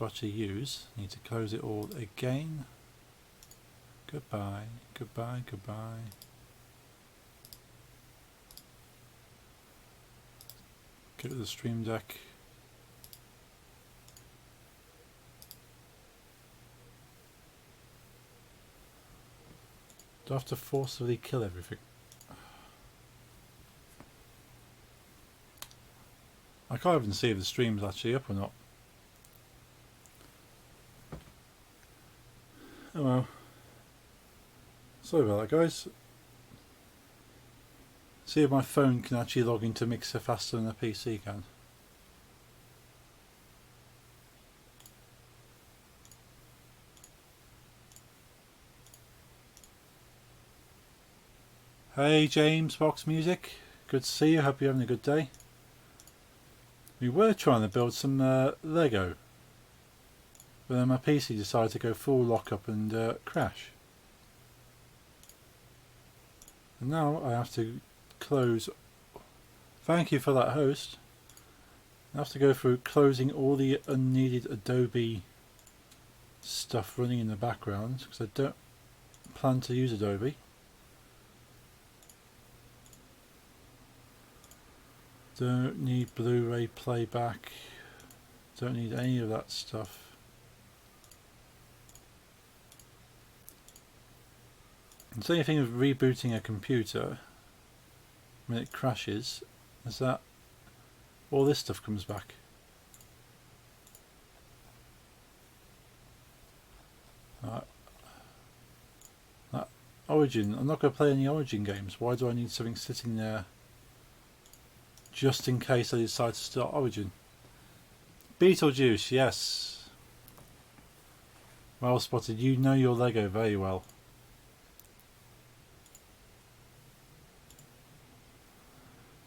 to actually use. Need to close it all again. Goodbye, goodbye, goodbye. Get rid of the Stream Deck. Do I have to forcibly kill everything? I can't even see if the stream's actually up or not. Oh well. Sorry about that, guys. See if my phone can actually log into Mixer faster than a PC can. Hey James, Box Music. Good to see you. Hope you're having a good day. We were trying to build some Lego, but then my PC decided to go full lockup and crash. And now I have to close. Thank you for that, host. I have to go through closing all the unneeded Adobe stuff running in the background because I don't plan to use Adobe. Don't need Blu-ray playback. Don't need any of that stuff. The same thing with rebooting a computer when it crashes is that all this stuff comes back. Right. That Origin. I'm not going to play any Origin games. Why do I need something sitting there just in case I decide to start Origin? Beetlejuice, yes. Well spotted. You know your Lego very well.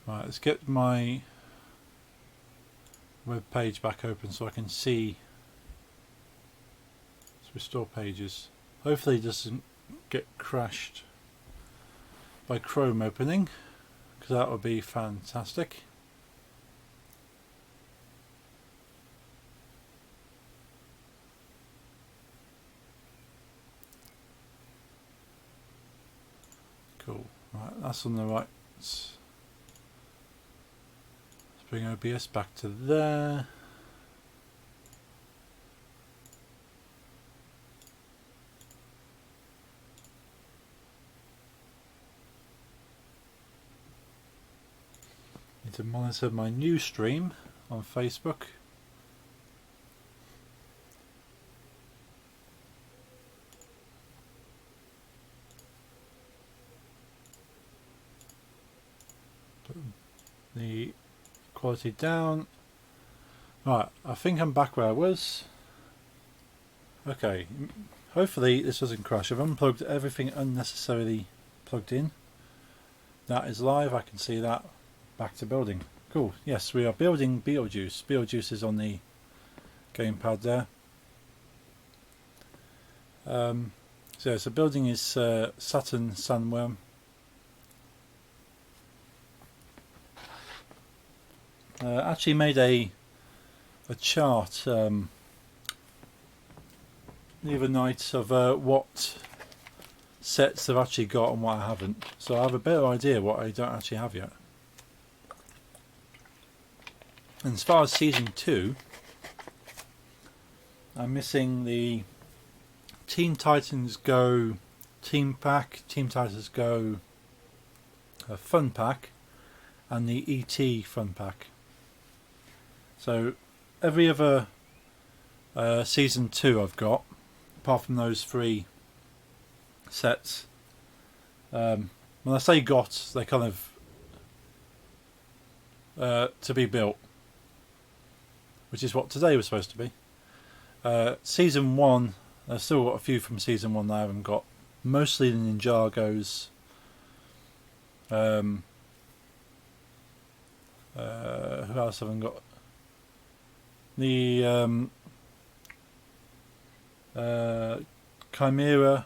Right, let's get my web page back open so I can see. Let's restore pages. Hopefully it doesn't get crashed by Chrome opening, because that would be fantastic. Cool. Right, that's on the right. Let's bring OBS back to there. Need to monitor my new stream on Facebook. Put the quality down. Right, I think I'm back where I was. Okay, hopefully this doesn't crash. I've unplugged everything unnecessarily plugged in. That is live, I can see that. Back to building. Cool, yes, we are building Beetlejuice. Beetlejuice is on the gamepad there. So building is Saturn Sandworm. Actually made a chart the other night of what sets I've actually got and what I haven't, so I have a better idea what I don't actually have yet. And as far as season 2, I'm missing the Teen Titans Go Team Pack, Teen Titans Go Fun Pack, and the ET Fun Pack. So every other season 2 I've got, apart from those 3 sets. When I say got, they're kind of to be built, which is what today was supposed to be. Season 1, I've still got a few from season 1 that I haven't got. Mostly the Ninjagos. Who else haven't got? The Chimera.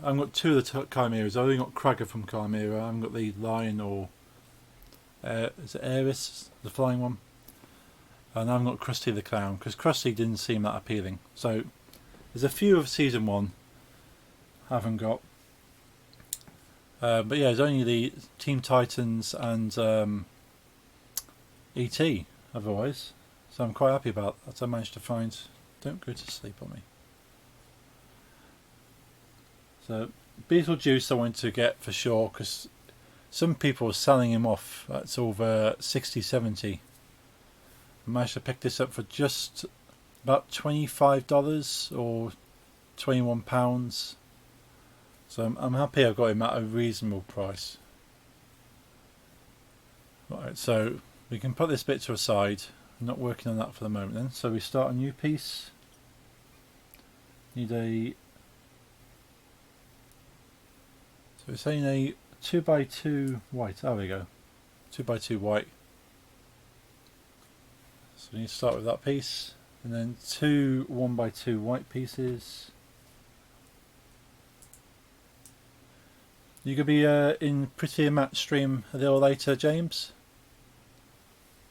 I haven't got 2 of the Chimeras. I've only got Kragger from Chimera. I haven't got the Lion or is it Ares, the flying one. And I've got Krusty the Clown because Krusty didn't seem that appealing. So there's a few of season 1 I haven't got. But yeah, it's only the Team Titans and E.T. otherwise. So I'm quite happy about that. I managed to find... Don't go to sleep on me. So Beetlejuice I wanted to get for sure because some people are selling him off at over 60, 70. I managed to pick this up for just about $25 or £21. So I'm happy I've got him at a reasonable price. Right, so we can put this bit to a side. I'm not working on that for the moment then. So we start a new piece. Need a... So we're saying a 2x2 white. There we go. 2x2 white. So we need to start with that piece. And then 2 1x2 white pieces. You could be in Pretty and Matt's stream a little later, James.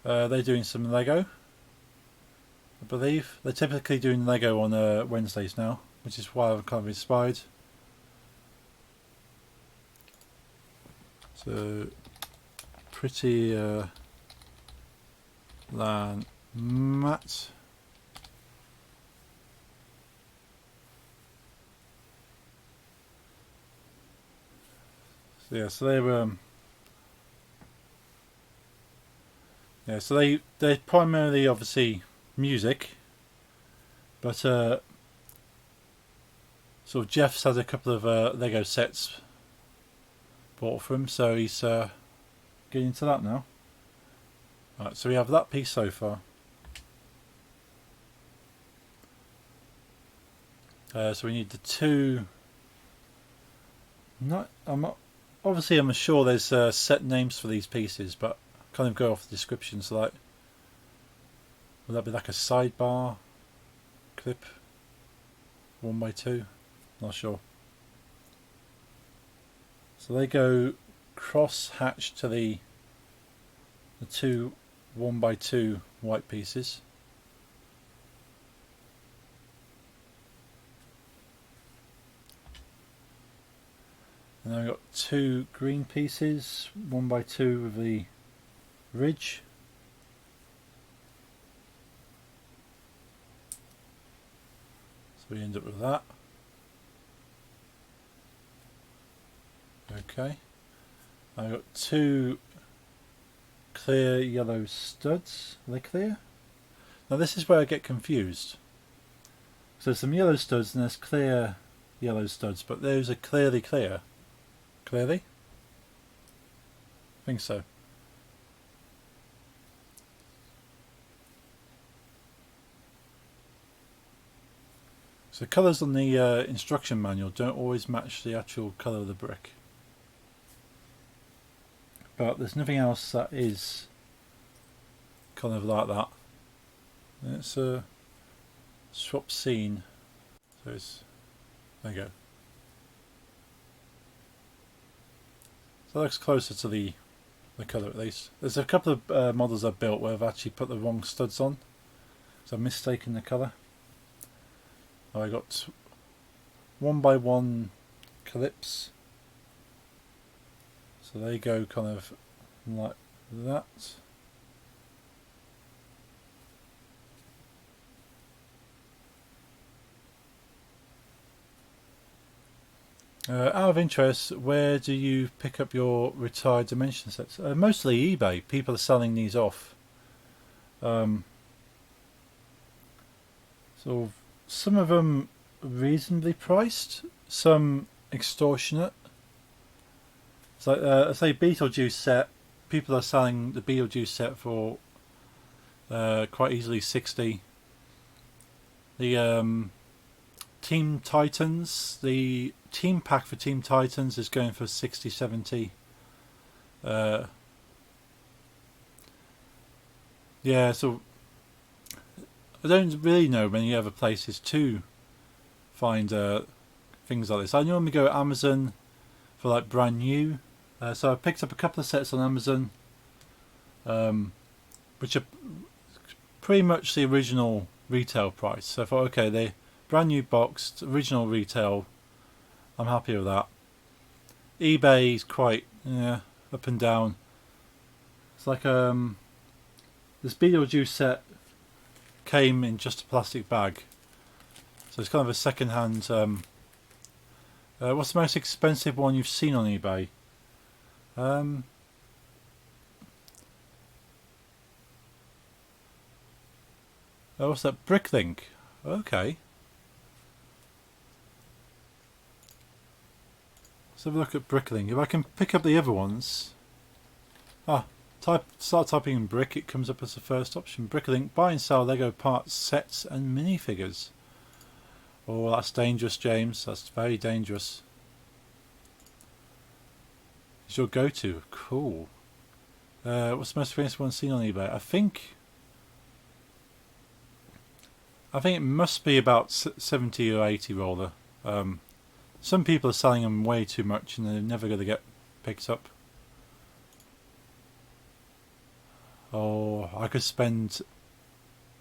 They're doing some Lego, I believe. They're typically doing Lego on Wednesdays now, which is why I'm kind of inspired. So, Pretty Lan Matt. So yeah, so they're primarily obviously music, but sort of Jeff's had a couple of Lego sets bought for him, so he's getting into that now. Right, so we have that piece so far. So we need the two. Obviously, I'm sure there's set names for these pieces, but I kind of go off the description. So, like, would that be like a sidebar clip, 1x2? Not sure. So they go cross hatch to the two 1x2 white pieces. And then we've got two green pieces, 1x2 with the ridge. So we end up with that. Okay. I've got two clear yellow studs. Are they clear? Now this is where I get confused. So there's some yellow studs and there's clear yellow studs, but those are clearly clear. Clearly? I think so. So colours on the instruction manual don't always match the actual colour of the brick. But there's nothing else that is kind of like that. Let's swap scene. So it's, there you go. So that looks closer to the colour at least. There's a couple of models I've built where I've actually put the wrong studs on. So I've mistaken the colour. I got 1x1 clips. So they go kind of like that. Out of interest, where do you pick up your retired dimension sets? Mostly eBay. People are selling these off. So some of them reasonably priced, some extortionate. It's like say Beetlejuice set. People are selling the Beetlejuice set for quite easily 60. The Team Titans, the team pack for Team Titans is going for 60, 70. Yeah, so I don't really know many other places to find things like this. I normally go Amazon for like brand new. So I picked up a couple of sets on Amazon, which are pretty much the original retail price. So I thought, okay, the brand new boxed original retail, I'm happy with that. eBay is quite up and down. It's like this Beetlejuice set came in just a plastic bag, so it's kind of a second-hand. What's the most expensive one you've seen on eBay? Oh, what's that? Bricklink. Okay. Let's have a look at Bricklink. If I can pick up the other ones. Start typing in brick, it comes up as the first option. Bricklink, buy and sell Lego parts, sets and minifigures. Oh, that's dangerous, James. That's very dangerous. It's your go-to. Cool. What's the most famous one seen on eBay? I think it must be about 70 or 80 roller. Some people are selling them way too much and they're never going to get picked up. Oh, I could spend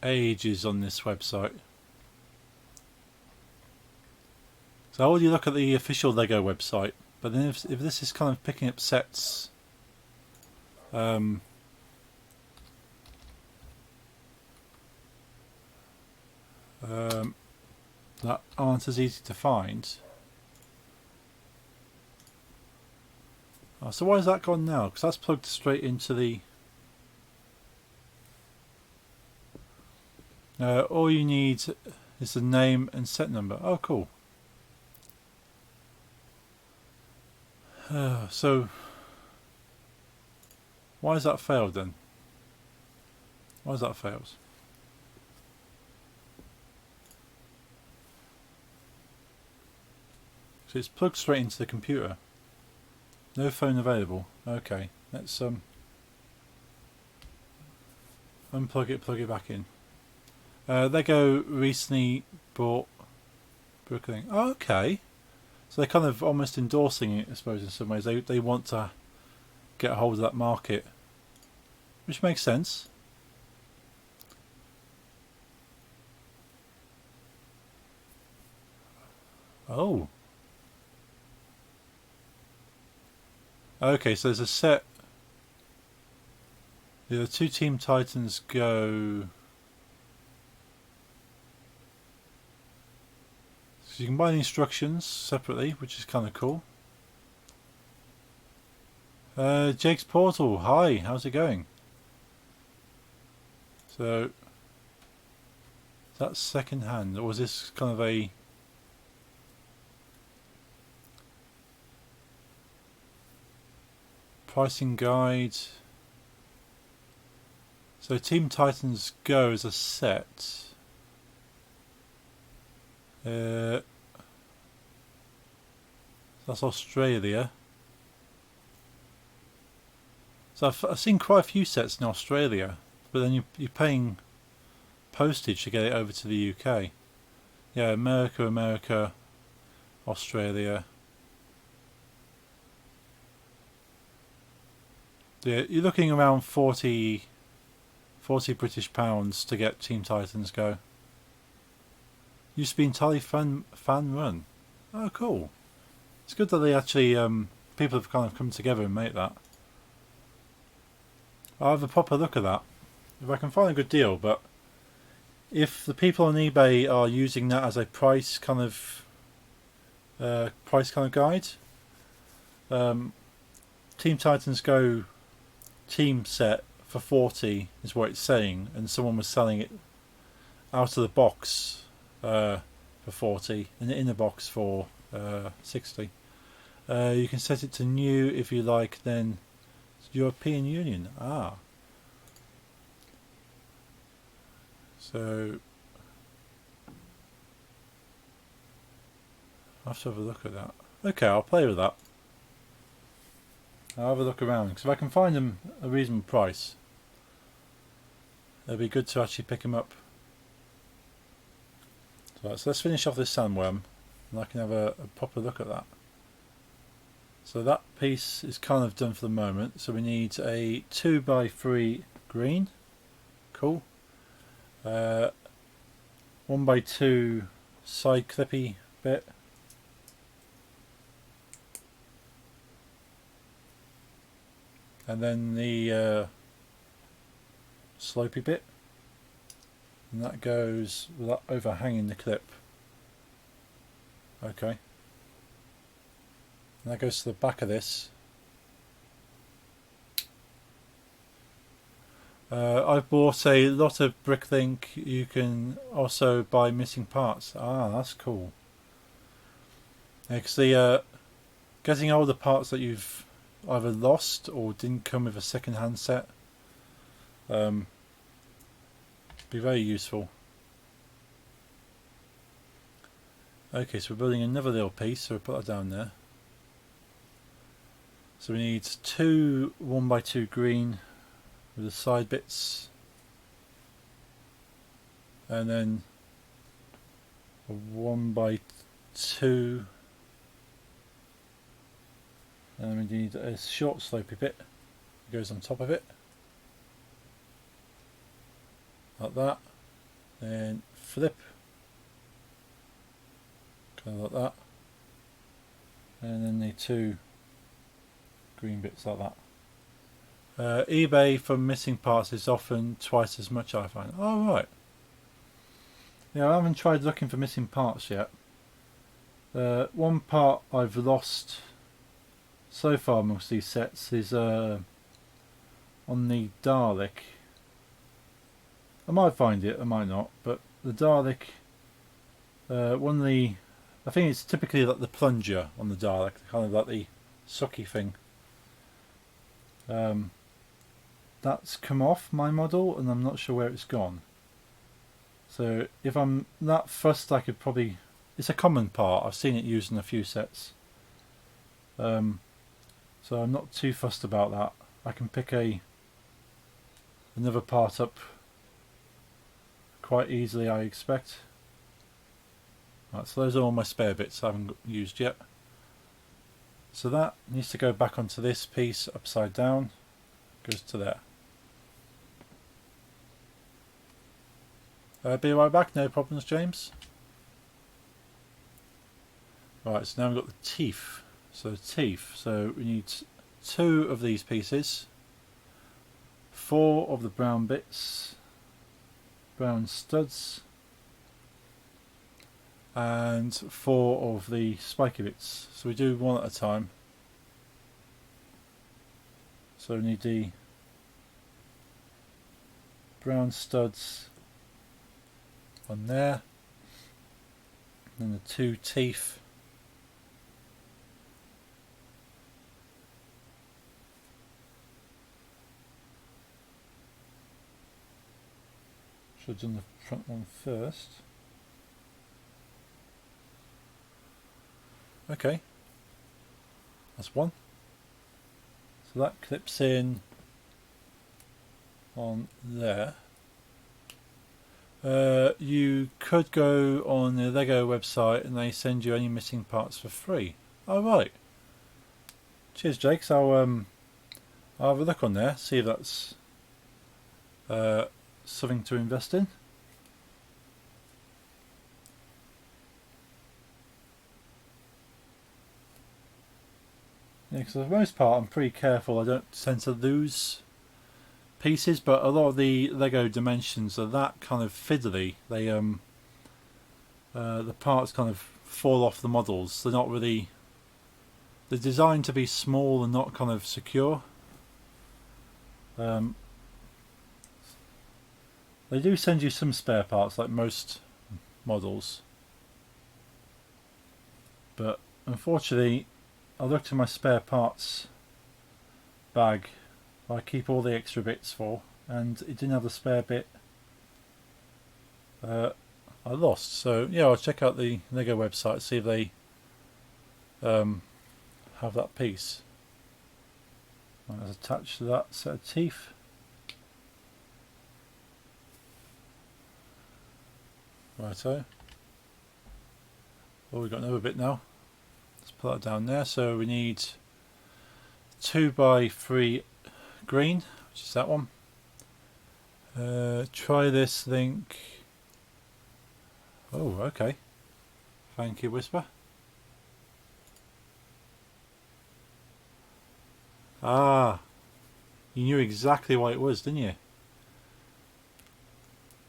ages on this website. So I already look at the official Lego website, but then if this is kind of picking up sets, that aren't as easy to find. Oh, so why has that gone now? Because that's plugged straight into the... all you need is the name and set number. Oh, cool. So, why has that failed then? Why has that failed? So it's plugged straight into the computer. No phone available. Okay, let's unplug it, plug it back in. Lego recently bought Bricklink. Oh, okay. So they're kind of almost endorsing it, I suppose, in some ways. They want to get a hold of that market, which makes sense. Oh. Okay, so there's a set. The two Team Titans Go. So you can buy the instructions separately, which is kind of cool. Jake's Portal, hi, how's it going? So, that's second hand, or was this kind of a... pricing guide? So Team Titans Go is a set. That's Australia. So I've seen quite a few sets in Australia, but then you're paying postage to get it over to the UK. Yeah, America, Australia. Yeah, you're looking around 40 British pounds to get Team Titans Go. Used to be entirely fan run. Oh, cool. It's good that they actually, people have kind of come together and make that. I'll have a proper look at that. If I can find a good deal, but if the people on eBay are using that as a price kind of guide, Team Titans Go team set for 40 is what it's saying, and someone was selling it out of the box for 40 and in the box for 60. You can set it to new if you like, then European Union. So I'll have to have a look at that. Okay, I'll play with that. I'll have a look around, because if I can find them a reasonable price, it'd be good to actually pick them up. So let's finish off this sandworm, and I can have a proper look at that. So that piece is kind of done for the moment. So we need a 2x3 green. Cool. 1x2 side clippy bit. And then the slopey bit. And that goes without overhanging the clip. Okay. And that goes to the back of this. I've bought a lot of Bricklink. You can also buy missing parts. Ah, that's cool. Because getting all the parts that you've either lost or didn't come with a second-hand set be very useful. Okay, so we're building another little piece, so we'll put that down there. So we need 2 1x2 green with the side bits, and then a 1x2, and we need a short slopey bit that goes on top of it, like that, then flip, kind of like that, and then the 2 green bits like that. eBay for missing parts is often twice as much, I find. Oh, right. Yeah, I haven't tried looking for missing parts yet. One part I've lost so far amongst these sets is on the Dalek. I might find it, I might not, but the Dalek, one of the, I think it's typically like the plunger on the Dalek, kind of like the sucky thing. That's come off my model and I'm not sure where it's gone. So if I'm that fussed, I could probably, it's a common part, I've seen it used in a few sets. So I'm not too fussed about that. I can pick another part up quite easily, I expect. Right, so those are all my spare bits I haven't used yet. So that needs to go back onto this piece upside down, goes to there. Be right back, no problems, James. Right, so now we've got the teeth. So we need 2 of these pieces, 4 of the brown bits, brown studs, and 4 of the spiky bits. So we do one at a time. So we need the brown studs on there, and the 2 teeth. Should have done the front one first. Okay, that's one. So that clips in on there. You could go on the Lego website and they send you any missing parts for free. Oh, right. Cheers, Jake. So I'll have a look on there, see if that's something to invest in. Yeah, because for the most part I'm pretty careful. I don't tend to lose pieces, but a lot of the Lego Dimensions are that kind of fiddly. They the parts kind of fall off the models. They're not really, they're designed to be small and not kind of secure. They do send you some spare parts like most models, but unfortunately I looked in my spare parts bag I keep all the extra bits for, and it didn't have a spare bit I lost. So yeah, I'll check out the Lego website, see if they have that piece. And it's attached to that set of teeth. Righto. Oh, we've got another bit now. Let's put that down there. So we need 2x3 green, which is that one. Try this link. Oh, okay. Thank you, Whisper. Ah, you knew exactly what it was, didn't you?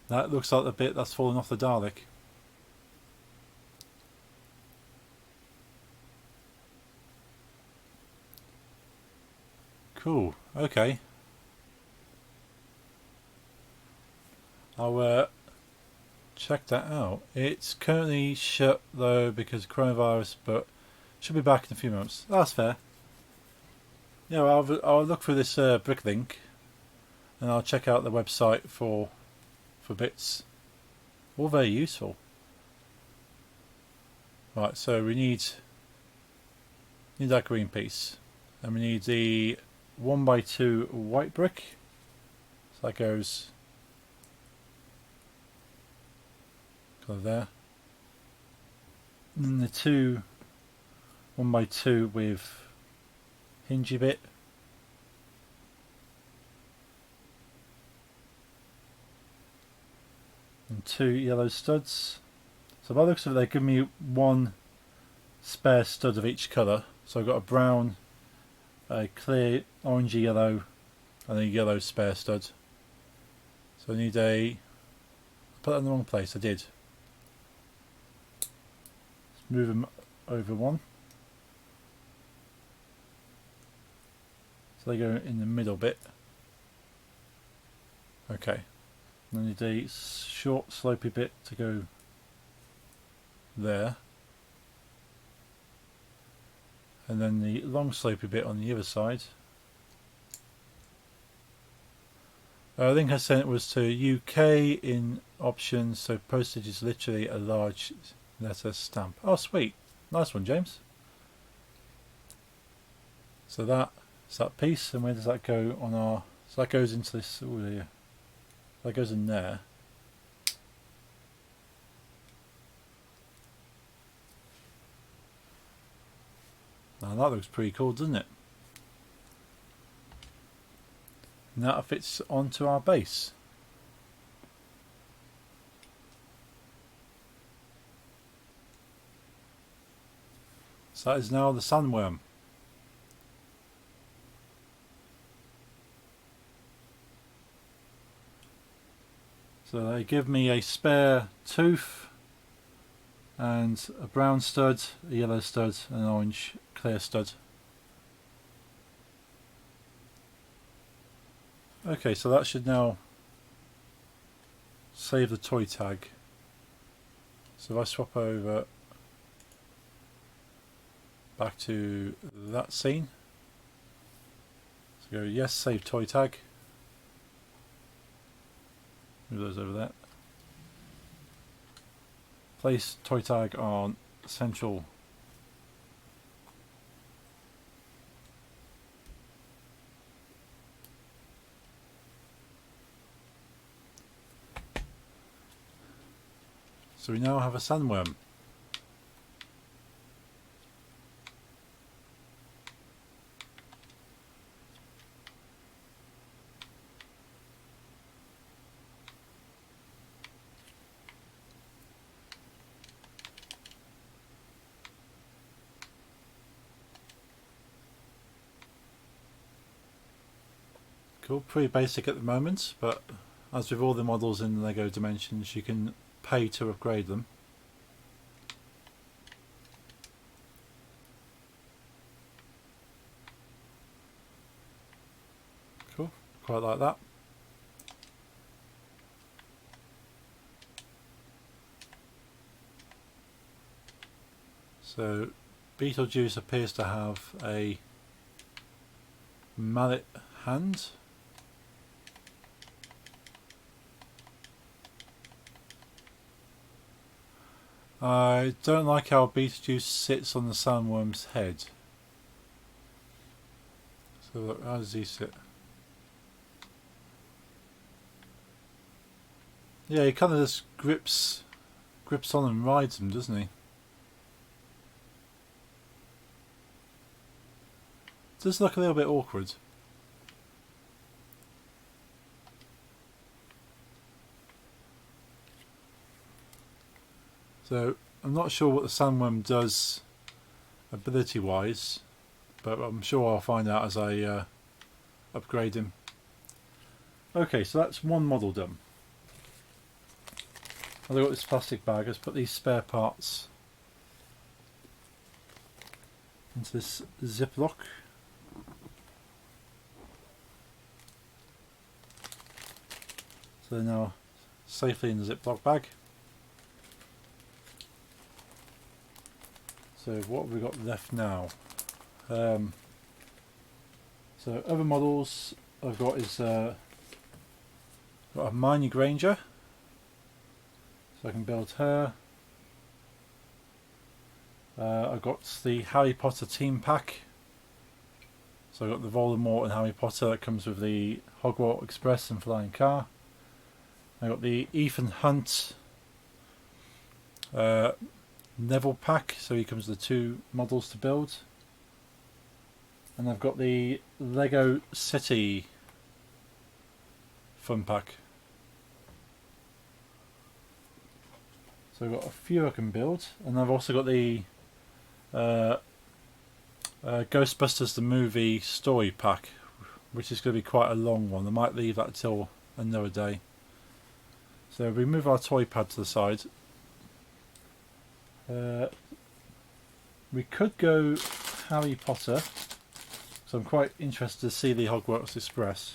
That looks like the bit that's fallen off the Dalek. Cool. Okay. I'll check that out. It's currently shut though because of coronavirus, but should be back in a few months. That's fair. Yeah, well, I'll look for this brick link, and I'll check out the website for bits. All very useful. Right, so we need that green piece, and we need the 1x2 white brick. So that goes there. And then the two 1x2 with hingy bit. And 2 yellow studs. So by the looks of it, they give me 1 spare stud of each colour. So I've got a brown, a clear orangey yellow, and a yellow spare stud. So I need a... I put that in the wrong place, I did. Let's move them over 1. So they go in the middle bit. Okay. And I need a short slopey bit to go there. And then the long slopey bit on the other side. I think I sent it was to UK in options, so postage is literally a large letter stamp. Oh sweet, nice one James. So that's that piece, and where does that go on our... So that goes into this... Oh dear. That goes in there. Now that looks pretty cool, doesn't it? And that fits onto our base. So that is now the sandworm. So they give me a spare tooth and a brown stud, a yellow stud, and an orange clear stud. Okay, so that should now save the toy tag. So if I swap over back to that scene, so go yes, save toy tag. Move those over there. Place toy tag on central. So we now have a sandworm. Cool, pretty basic at the moment, but as with all the models in LEGO Dimensions, you can pay to upgrade them. Cool, quite like that. So Beetlejuice appears to have a mallet hand. I don't like how Beetlejuice sits on the sandworm's head. So look, how does he sit? Yeah, he kind of just grips on and rides them, doesn't he? Does look a little bit awkward. So I'm not sure what the sandworm does ability wise, but I'm sure I'll find out as I upgrade him. Okay, so that's one model done. I've got this plastic bag. Let's put these spare parts into this Ziploc. So they're now safely in the Ziploc bag. So what have we got left now? So other models I've got is got a Hermione Granger, so I can build her. I've got the Harry Potter team pack. So I've got the Voldemort and Harry Potter that comes with the Hogwarts Express and flying car. I've got the Ethan Hunt Neville pack, so he comes with the 2 models to build. And I've got the Lego City fun pack. So I've got a few I can build, and I've also got the Ghostbusters the movie story pack, which is going to be quite a long one. I might leave that till another day. So we move our toy pad to the side. We could go Harry Potter, so I'm quite interested to see the Hogwarts Express.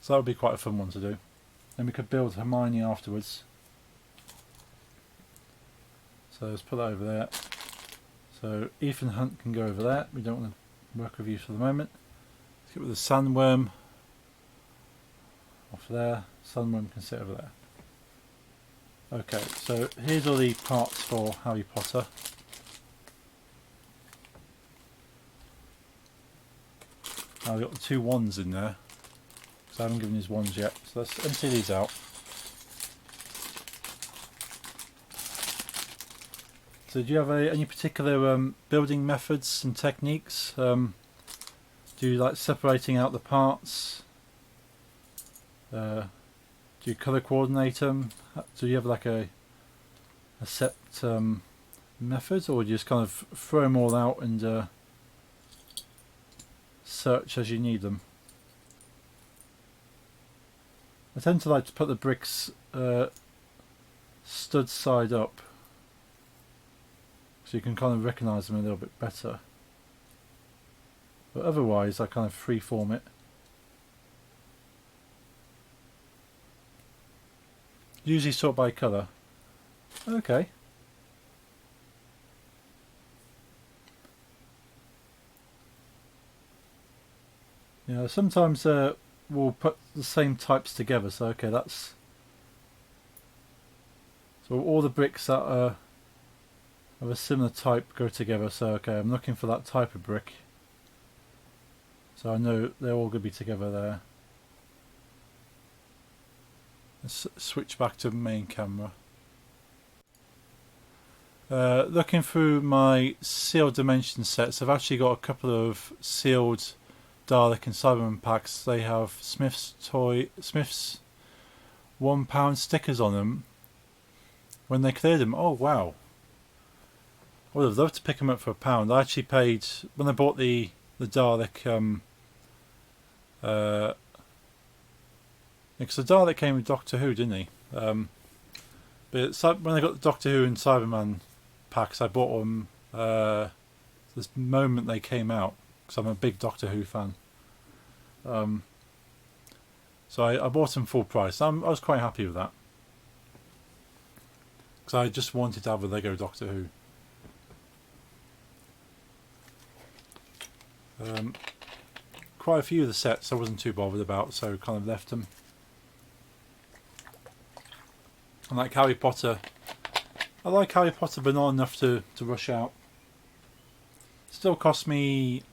So that would be quite a fun one to do. Then we could build Hermione afterwards. So let's put that over there. So Ethan Hunt can go over there. We don't want to work with you for the moment. Let's get with the sandworm off there. Sandworm can sit over there. Okay, so here's all the parts for Harry Potter. Now I've got the 2 wands in there, because I haven't given his wands yet. So let's empty these out. So do you have any particular building methods and techniques? Do you like separating out the parts? Do you colour coordinate them? Do you have like a set method, or do you just kind of throw them all out and search as you need them? I tend to like to put the bricks stood side up, so you can kind of recognise them a little bit better. But otherwise I kind of freeform it. Usually sort by colour. Okay. Yeah, sometimes we'll put the same types together, so okay, that's... So all the bricks that are of a similar type go together, so okay, I'm looking for that type of brick. So I know they're all going to be together there. Let's switch back to main camera. Looking through my sealed dimension sets, I've actually got a couple of sealed Dalek and Cyberman packs. They have Smith's £1 stickers on them when they cleared them. Oh wow, I would have loved to pick them up for £1. I actually paid, when I bought the Dalek, because the Dalek came with Doctor Who, didn't he? But when I got the Doctor Who and Cyberman packs, I bought them this moment they came out, because I'm a big Doctor Who fan. So I bought them full price. I was quite happy with that, because I just wanted to have a Lego Doctor Who. Quite a few of the sets I wasn't too bothered about, so kind of left them. I like Harry Potter. I like Harry Potter, but not enough to rush out. Still cost me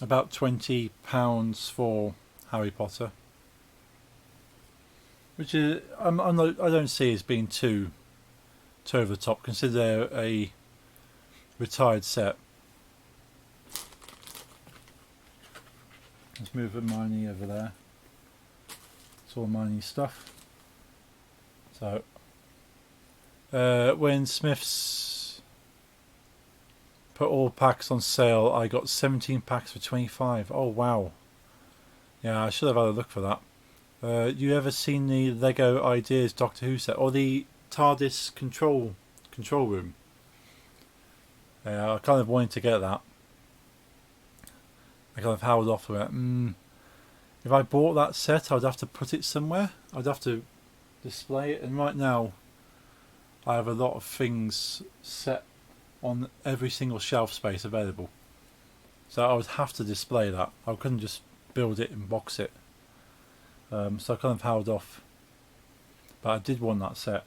about £20 for Harry Potter, which is I don't see as being too over the top. Consider they're a retired set. Let's move Hermione over there. It's all mining stuff. So when Smiths put all packs on sale, I got 17 packs for 25. Oh wow. Yeah, I should have had a look for that. You ever seen the Lego Ideas Doctor Who set or the TARDIS control room? Yeah, I kind of wanted to get that. I kind of held off with it. If I bought that set, I'd have to put it somewhere. I'd have to display it, and right now I have a lot of things set on every single shelf space available. So I would have to display that. I couldn't just build it and box it. So I kind of held off. But I did want that set.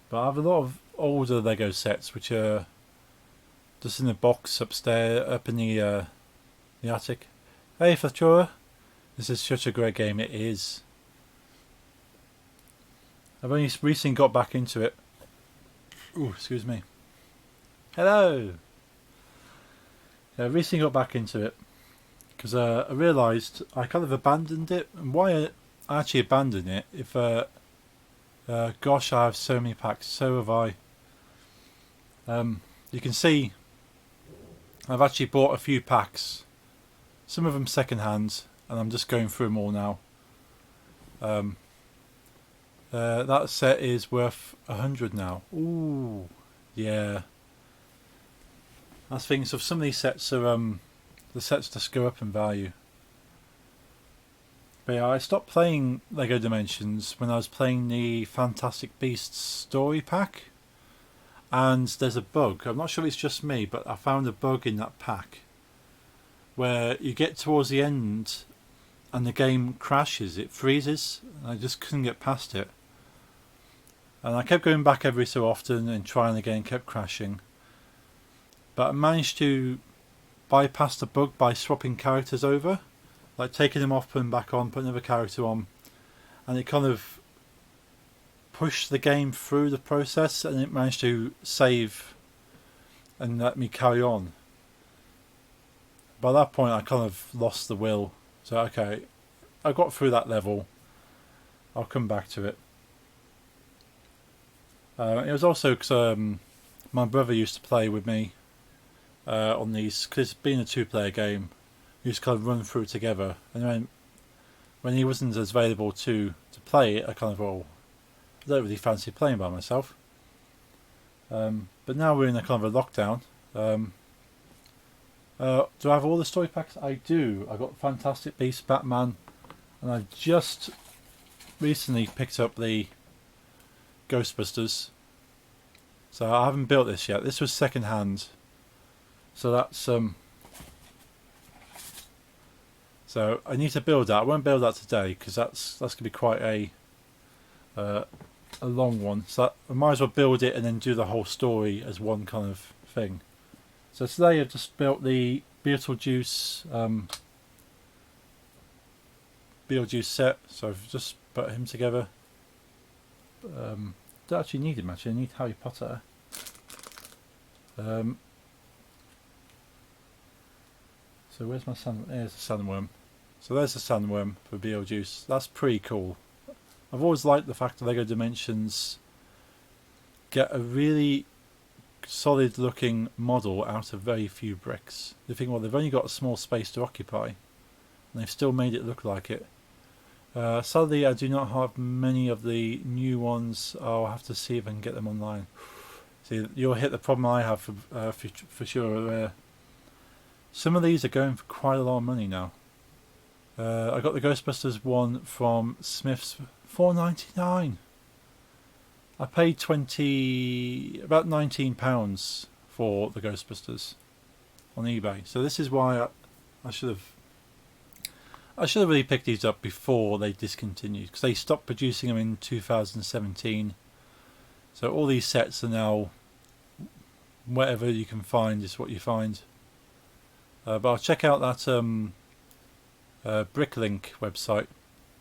But I have a lot of older Lego sets which are just in a box upstairs, up in the attic. Hey Fatura, this is such a great game. It is. I've only recently got back into it. Ooh, excuse me. Hello. I recently got back into it because I realised I kind of abandoned it. And why I actually abandoned it? If gosh, I have so many packs. So have I. You can see I've actually bought a few packs. Some of them second hand, and I'm just going through them all now. That set is worth 100 now. Ooh, yeah. That's things. So some of these sets are the sets just go up in value. But yeah, I stopped playing Lego Dimensions when I was playing the Fantastic Beasts story pack. And there's a bug. I'm not sure if it's just me, but I found a bug in that pack where you get towards the end and the game crashes, it freezes, and I just couldn't get past it. And I kept going back every so often and trying again, kept crashing. But I managed to bypass the bug by swapping characters over, like taking them off, putting them back on, putting another character on, and it kind of pushed the game through the process, and it managed to save and let me carry on. By that point I kind of lost the will, so okay, I got through that level, I'll come back to it. It was also because my brother used to play with me on these, because being a two-player game, we used to kind of run through together, and then when he wasn't as available to play it, I kind of, I don't really fancy playing by myself. But now we're in a kind of a lockdown. Do I have all the story packs? I do. I got Fantastic Beasts, Batman, and I've just recently picked up the Ghostbusters. So I haven't built this yet. This was second hand. So that's so I need to build that. I won't build that today because that's going to be quite a long one. So I might as well build it and then do the whole story as one kind of thing. So today I've just built the Beetlejuice set. So I've just put him together. Don't actually need him actually. I need Harry Potter. So where's my sun? There's the sandworm. So there's the sandworm for Beetlejuice. That's pretty cool. I've always liked the fact that Lego Dimensions get a really solid looking model out of very few bricks. You think, well, they've only got a small space to occupy, and they've still made it look like it. Sadly, I do not have many of the new ones. I'll have to see if I can get them online. See, you'll hit the problem I have for sure. Some of these are going for quite a lot of money now. I got the Ghostbusters one from Smiths for $4.99. I paid about £19 for the Ghostbusters on eBay. So this is why I should have really picked these up before they discontinued, because they stopped producing them in 2017. So all these sets are now whatever you can find is what you find. But I'll check out that Bricklink website.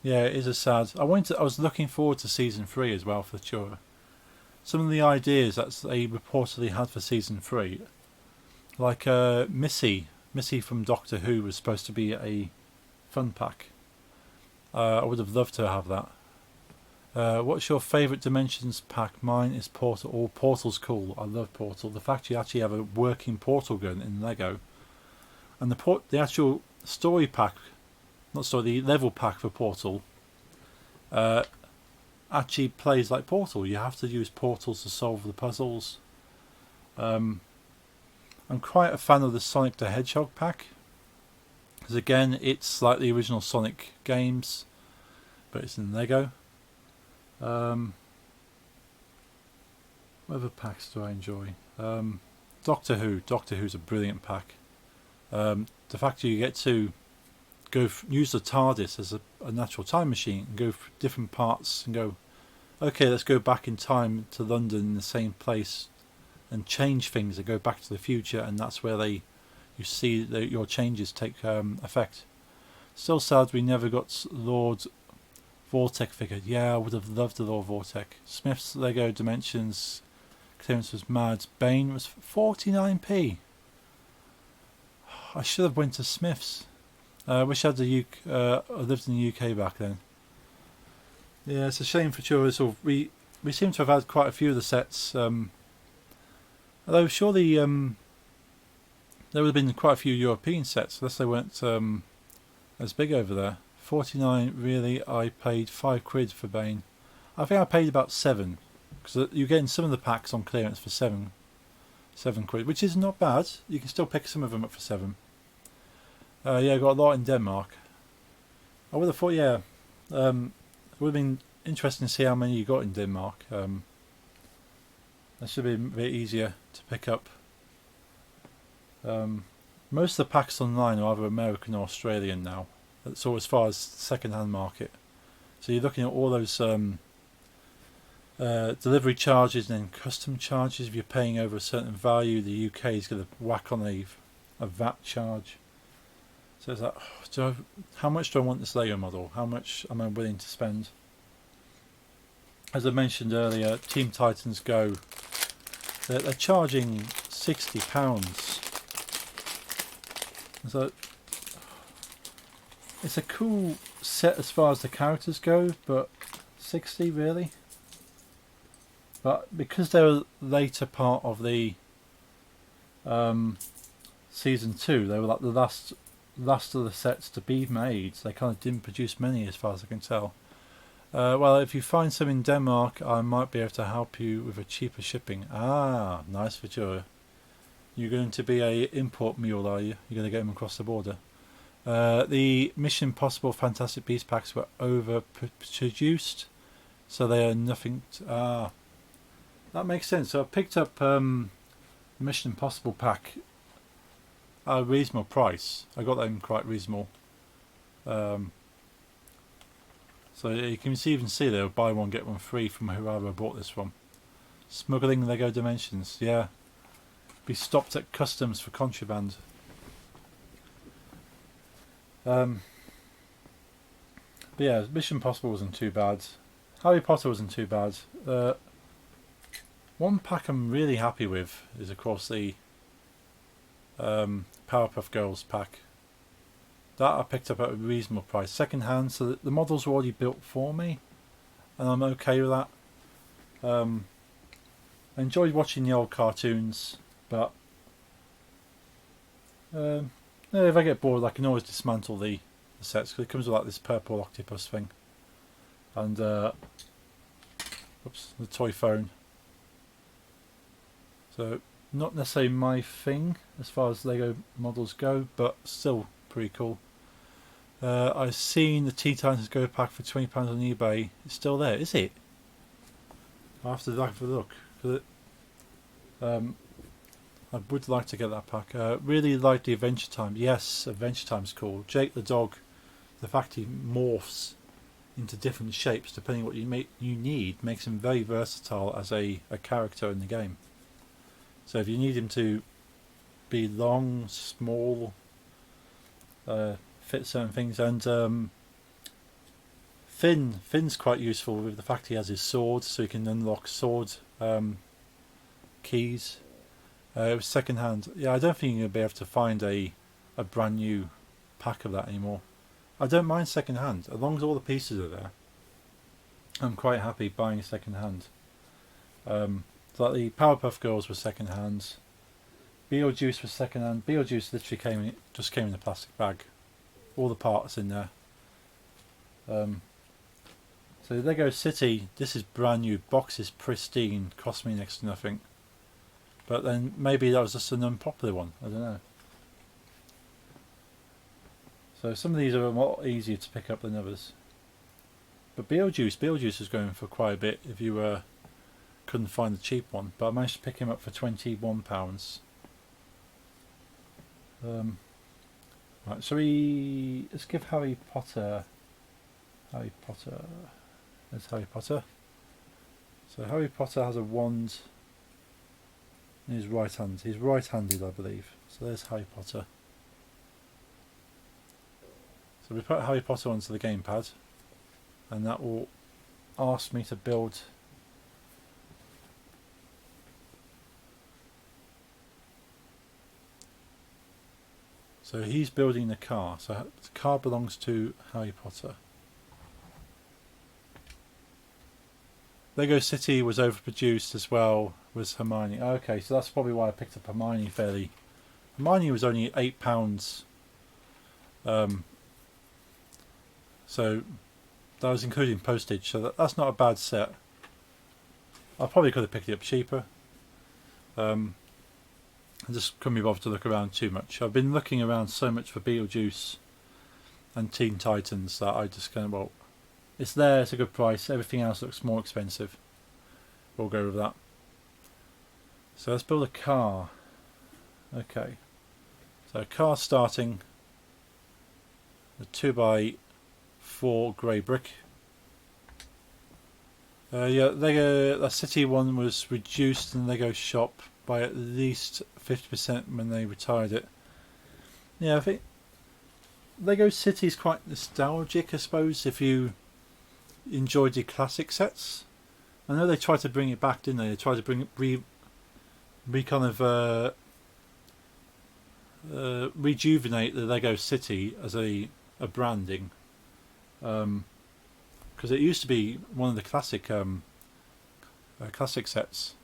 Yeah, it is a sad. I was looking forward to season 3 as well for sure. Some of the ideas that they reportedly had for season 3, like Missy from Doctor Who was supposed to be a fun pack. I would have loved to have that. What's your favourite Dimensions pack? Mine is Portal. Oh, Portal's cool. I love Portal. The fact you actually have a working Portal gun in Lego, and the actual story pack, not story, the level pack for Portal, actually plays like Portal. You have to use portals to solve the puzzles. I'm quite a fan of the Sonic the Hedgehog pack, because again, it's like the original Sonic games, but it's in Lego. What other packs do I enjoy? Doctor Who. Doctor Who's a brilliant pack. The fact that you get to use the TARDIS as a natural time machine and go for different parts and go, okay, let's go back in time to London in the same place and change things and go back to the future, and that's where you see your changes take effect. Still sad we never got Lord Vortek figure. Yeah, I would have loved the Lord Vortek. Smith's Lego Dimensions clearance was mad. Bane was 49p. I should have went to Smith's. I wish I had I lived in the UK back then. Yeah, it's a shame for sure. We seem to have had quite a few of the sets. Although surely there would have been quite a few European sets, unless they weren't as big over there. 49, really? I paid £5 for Bane. I think I paid about 7, because you're getting some of the packs on clearance for £7, which is not bad. You can still pick some of them up for 7. Yeah, I got a lot in Denmark. I would have thought, yeah, it would have been interesting to see how many you got in Denmark. That should be a bit easier to pick up. Most of the packs online are either American or Australian now. So as far as second-hand market, so you're looking at all those delivery charges and then custom charges. If you're paying over a certain value, the UK is going to whack on a VAT charge. So it's like, how much do I want this Lego model? How much am I willing to spend? As I mentioned earlier, Team Titans Go, they're charging £60. So it's a cool set as far as the characters go, but 60 really? But because they're a later part of the season 2, they were like the last of the sets to be made. So they kind of didn't produce many as far as I can tell. Well, if you find some in Denmark, I might be able to help you with a cheaper shipping. Ah, nice for sure. You're going to be a import mule, are you? You're going to get them across the border. The Mission Impossible Fantastic Beasts packs were overproduced, so they are nothing. That makes sense. So I picked up the Mission Impossible pack at a reasonable price. I got them quite reasonable. So you can even see they were buy one get one free from whoever I bought this from. Smuggling Lego Dimensions, yeah. Be stopped at customs for contraband. But yeah, Mission Impossible wasn't too bad. Harry Potter wasn't too bad. One pack I'm really happy with is of course the Powerpuff Girls pack. That I picked up at a reasonable price, second hand, so the models were already built for me, and I'm okay with that. I enjoyed watching the old cartoons, but if I get bored, I can always dismantle the sets, because it comes with like this purple octopus thing, and oops, the toy phone. So not necessarily my thing as far as Lego models go, but still pretty cool. I've seen the Teen Titans Go pack for £20 on eBay. It's still there, is it? I'll have to have a look. I would like to get that pack. Really like the Adventure Time. Yes, Adventure Time's cool. Jake the dog, the fact he morphs into different shapes depending what you need makes him very versatile as a character in the game. So if you need him to be long, small, fit certain things, and Finn's quite useful with the fact he has his sword, so he can unlock sword keys. It was second hand. Yeah, I don't think you're going to be able to find a brand new pack of that anymore. I don't mind second hand as long as all the pieces are there. I'm quite happy buying second hand. So like the Powerpuff Girls were second hand. Beetlejuice was second hand. Beetlejuice literally just came in a plastic bag, all the parts in there. So Lego City, this is brand new, box is pristine, cost me next to nothing. But then maybe that was just an unpopular one, I don't know. So some of these are a lot easier to pick up than others. But Beetlejuice is going for quite a bit if you couldn't find the cheap one. But I managed to pick him up for £21. Right, so let's give Harry Potter. There's Harry Potter. So Harry Potter has a wand in his right hand. He's right-handed, I believe. So there's Harry Potter. So we put Harry Potter onto the gamepad, and that will ask me to build so he's building the car. So the car belongs to Harry Potter. Lego City was overproduced as well, was Hermione. Okay, so that's probably why I picked up Hermione fairly. Hermione was only £8. So that was including postage, so that's not a bad set. I probably could have picked it up cheaper. I just couldn't be bothered to look around too much. I've been looking around so much for Beetlejuice and Teen Titans that I just kind of, well, it's there, it's a good price, everything else looks more expensive. We'll go with that. So let's build a car. Okay. So a car starting a 2x4 grey brick. Yeah, the City one was reduced in Lego Shop by at least 50% when they retired it. Yeah, I think Lego City is quite nostalgic, I suppose, if you enjoyed the classic sets. I know they tried to bring it back, didn't they? They tried to bring it rejuvenate the Lego City as a branding, because it used to be one of the classic sets.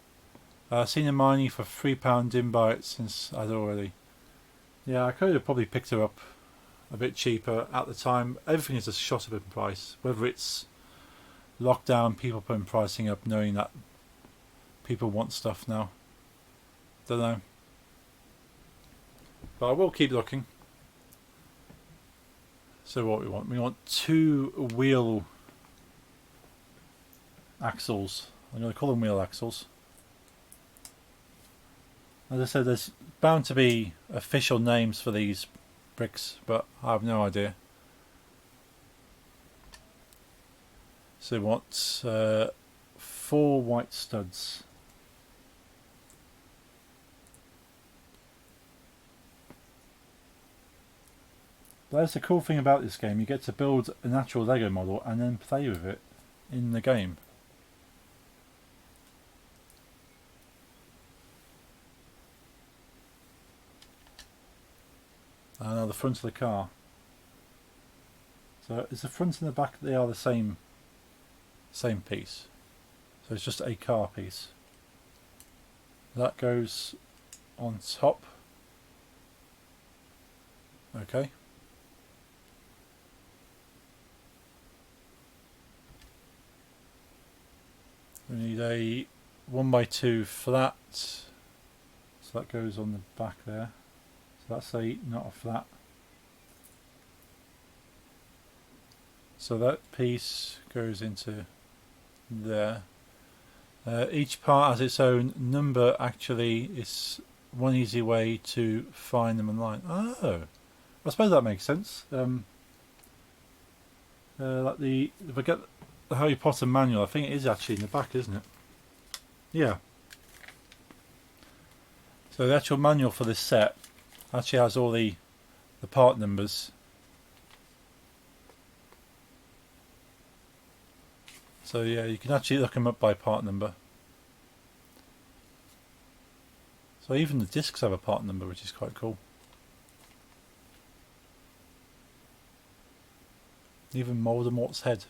Seen Hermione for £3, didn't buy it since I'd already. Yeah, I could have probably picked her up a bit cheaper at the time. Everything is a shot up in price, whether it's lockdown, people putting pricing up, knowing that people want stuff now. Don't know, but I will keep looking. So what we want 2 wheel axles. I'm going to call them wheel axles. As I said, there's bound to be official names for these bricks, but I have no idea. So we want 4 white studs. But that's the cool thing about this game, you get to build an actual Lego model and then play with it in the game. And now the front of the car. So is the front and the back, they are the same piece. So it's just a car piece. That goes on top. Okay. We need a 1x2 flat. So that goes on the back there. So that's not a flat. So that piece goes into there. Each part has its own number. Actually, is one easy way to find them online. Oh, I suppose that makes sense. Like if I get the Harry Potter manual, I think it is actually in the back, isn't it? Yeah. So the actual manual for this set actually has all the part numbers. So yeah, you can actually look them up by part number. So even the discs have a part number, which is quite cool. Even Voldemort's head.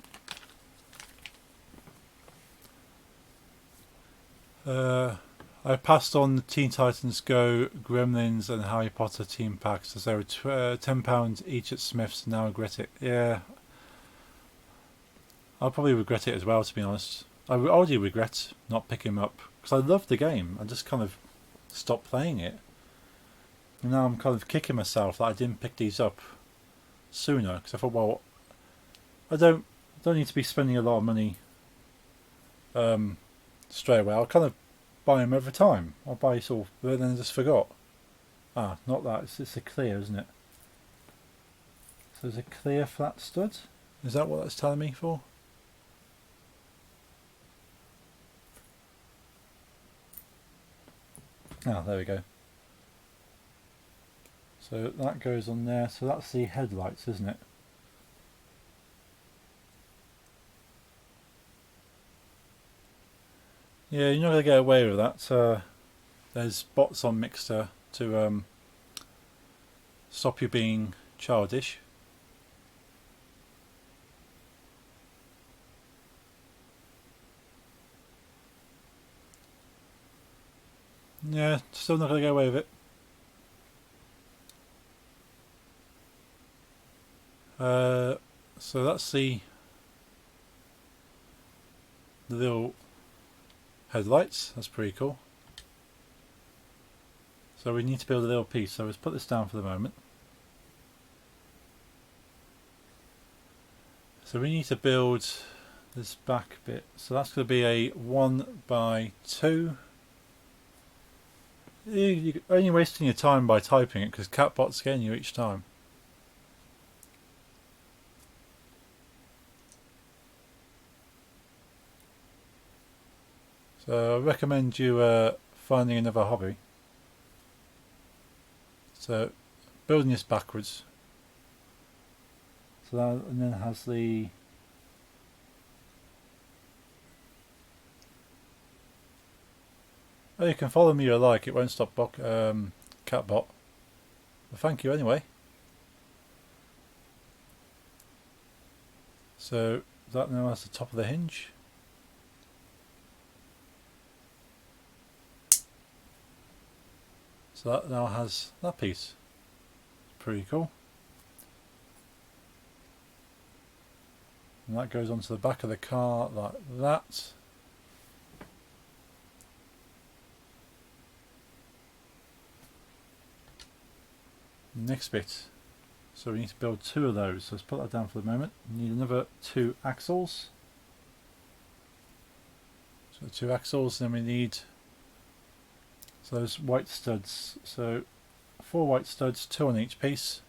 I passed on the Teen Titans Go, Gremlins and Harry Potter team packs as they were £10 each at Smith's, and now I regret it. Yeah, I'll probably regret it as well, to be honest. I already regret not picking them up because I loved the game. I just kind of stopped playing it. And now I'm kind of kicking myself that I didn't pick these up sooner, because I thought, well, I don't need to be spending a lot of money straight away. I'll kind of buy them every time. I'll buy sort of, but then I just forgot. Ah, not that. It's a clear, isn't it? So there's a clear flat stud. Is that what that's telling me for? Ah, there we go. So that goes on there. So that's the headlights, isn't it? Yeah, you're not going to get away with that. There's bots on Mixer to stop you being childish. Yeah, still not going to get away with it. So that's the little headlights. That's pretty cool. So we need to build a little piece. So let's put this down for the moment. So we need to build this back bit. So that's going to be a 1x2. You're only wasting your time by typing it because CatBot's getting you each time. So I recommend you finding another hobby. So building this backwards. So that, and then it has the oh, you can follow me or like, it won't stop CatBot. Well, thank you anyway. So that now has the top of the hinge. So that now has that piece. Pretty cool. And that goes onto the back of the car like that. Next bit. So we need to build 2 of those. So let's put that down for the moment. We need another 2 axles. So 2 axles, then we need those white studs. So 4 white studs, 2 on each piece.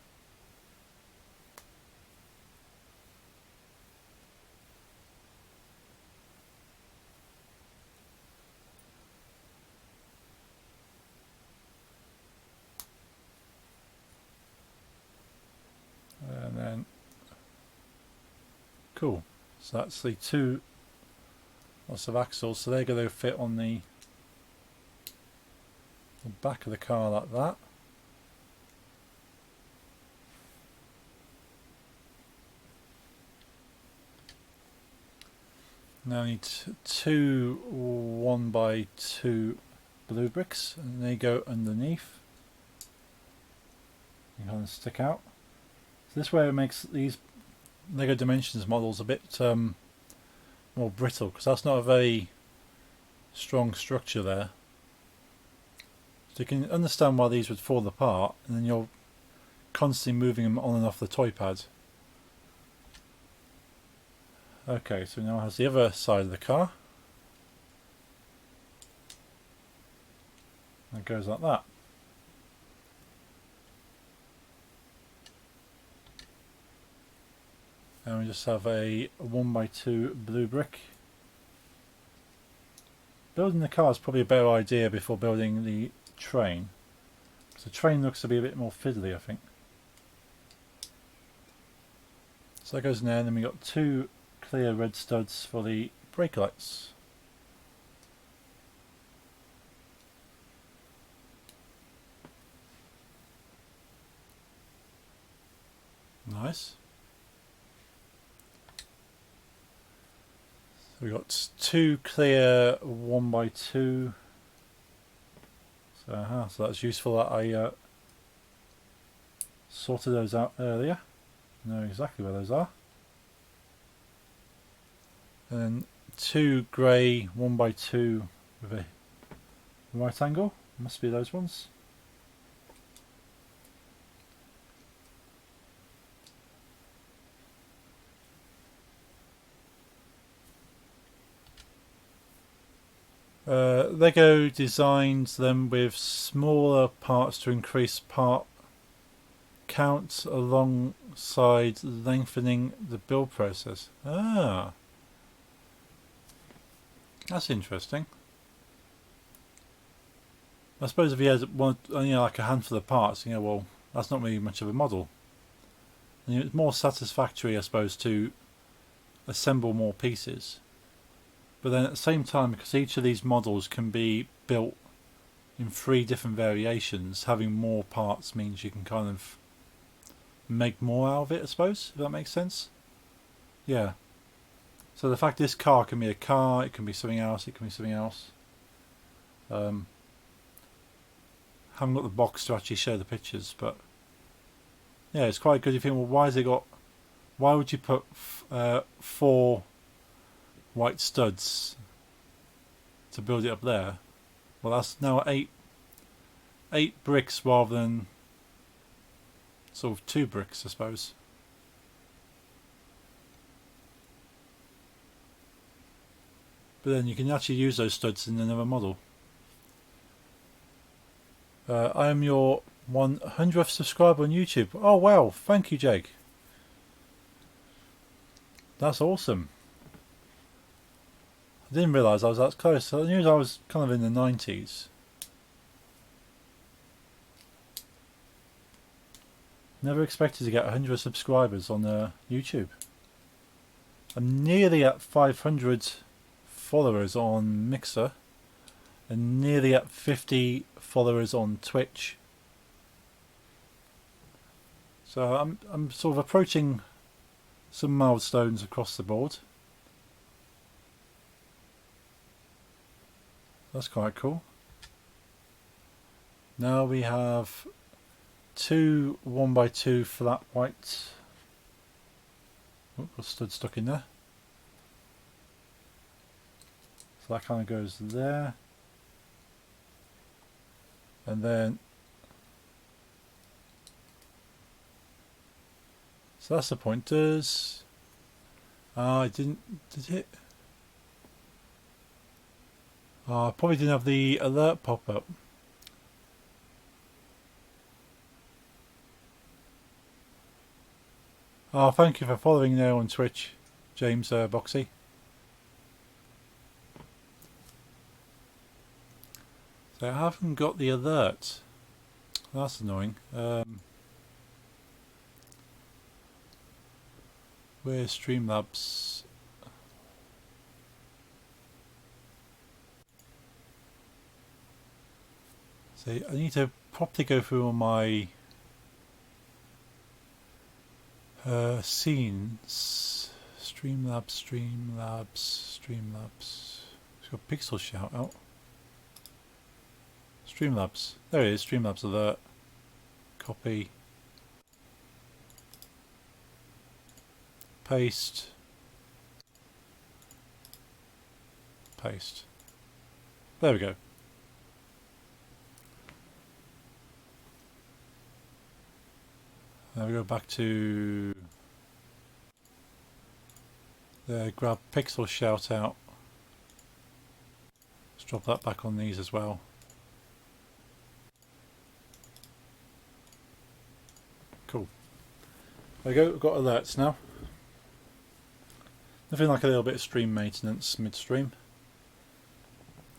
And then cool. So that's the 2 lots of axles. So they're going to fit on the back of the car like that. Now I need 2 1x2 blue bricks, and they go underneath. You kind of stick out. So this way it makes these Lego Dimensions models a bit more brittle, because that's not a very strong structure there. So you can understand why these would fall apart, and then you're constantly moving them on and off the toy pad. Okay, so now it has the other side of the car. It goes like that. And we just have a 1x2 blue brick. Building the car is probably a better idea before building the train. So the train looks to be a bit more fiddly, I think. So that goes in there, and then we got 2 clear red studs for the brake lights. Nice. So we've got 2 clear 1x2. So that's useful that I sorted those out earlier. Know exactly where those are. And then 2 grey 1x2 with a right angle. Must be those ones. Lego designs them with smaller parts to increase part count alongside lengthening the build process. Ah, that's interesting. I suppose if he has one, like a handful of parts, well, that's not really much of a model. And it's more satisfactory, I suppose, to assemble more pieces. But then at the same time, because each of these models can be built in 3 different variations, having more parts means you can kind of make more out of it, I suppose, if that makes sense. Yeah. So the fact this car can be a car, it can be something else, it can be something else. Haven't got the box to actually show the pictures, but yeah, it's quite good. You think, well, why would you put 4 white studs to build it up there? Well, that's now 8 bricks rather than sort of 2 bricks, I suppose. But then you can actually use those studs in another model. I am your 100th subscriber on YouTube. Oh wow, thank you, Jake. That's awesome. I didn't realise I was that close. I knew I was kind of in the 90s. Never expected to get 100 subscribers on YouTube. I'm nearly at 500 followers on Mixer and nearly at 50 followers on Twitch. So I'm sort of approaching some milestones across the board. That's quite cool. Now we have 2 1x2 flat white. Oh, got stud stuck in there. So that kind of goes there. And then, so that's the pointers. I did it? I probably didn't have the alert pop up. Oh, thank you for following there on Twitch, James Boxy. So I haven't got the alert. That's annoying. Where's Streamlabs? See, I need to properly go through all my scenes. Streamlabs. It's got Pixel shout out. Streamlabs. There it is, Streamlabs alert. Copy. Paste. Paste. There we go. Now we go back to the grab Pixel shout out. Let's drop that back on these as well. Cool. There we go, we've got alerts now. Nothing like a little bit of stream maintenance midstream.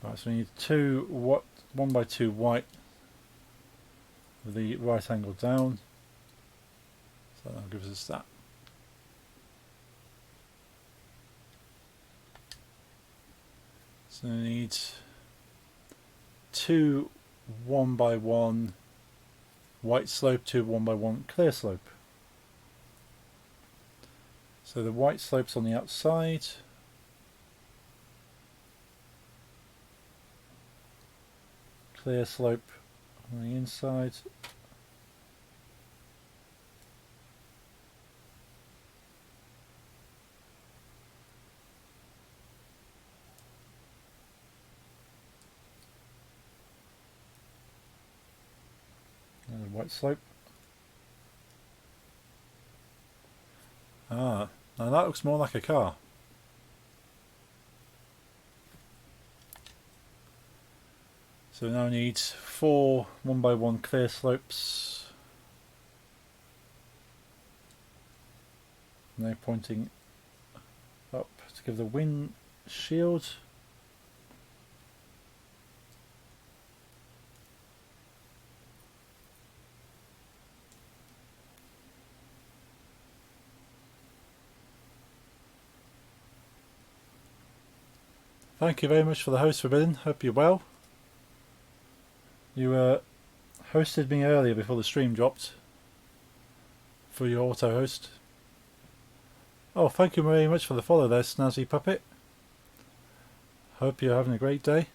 Right, so we need 1x2 white with the right angle down. So that gives us that. So we need 2 1x1 white slope, 2 1x1 clear slope. So the white slope's on the outside. clear slope on the inside. And a white slope. Ah, now that looks more like a car. So we now need 4 1x1 clear slopes. Now pointing up to give the windshield. Thank you very much for the host, Forbidden. Hope you're well. You hosted me earlier before the stream dropped for your auto host. Oh, thank you very much for the follow there, Snazzy Puppet. Hope you're having a great day.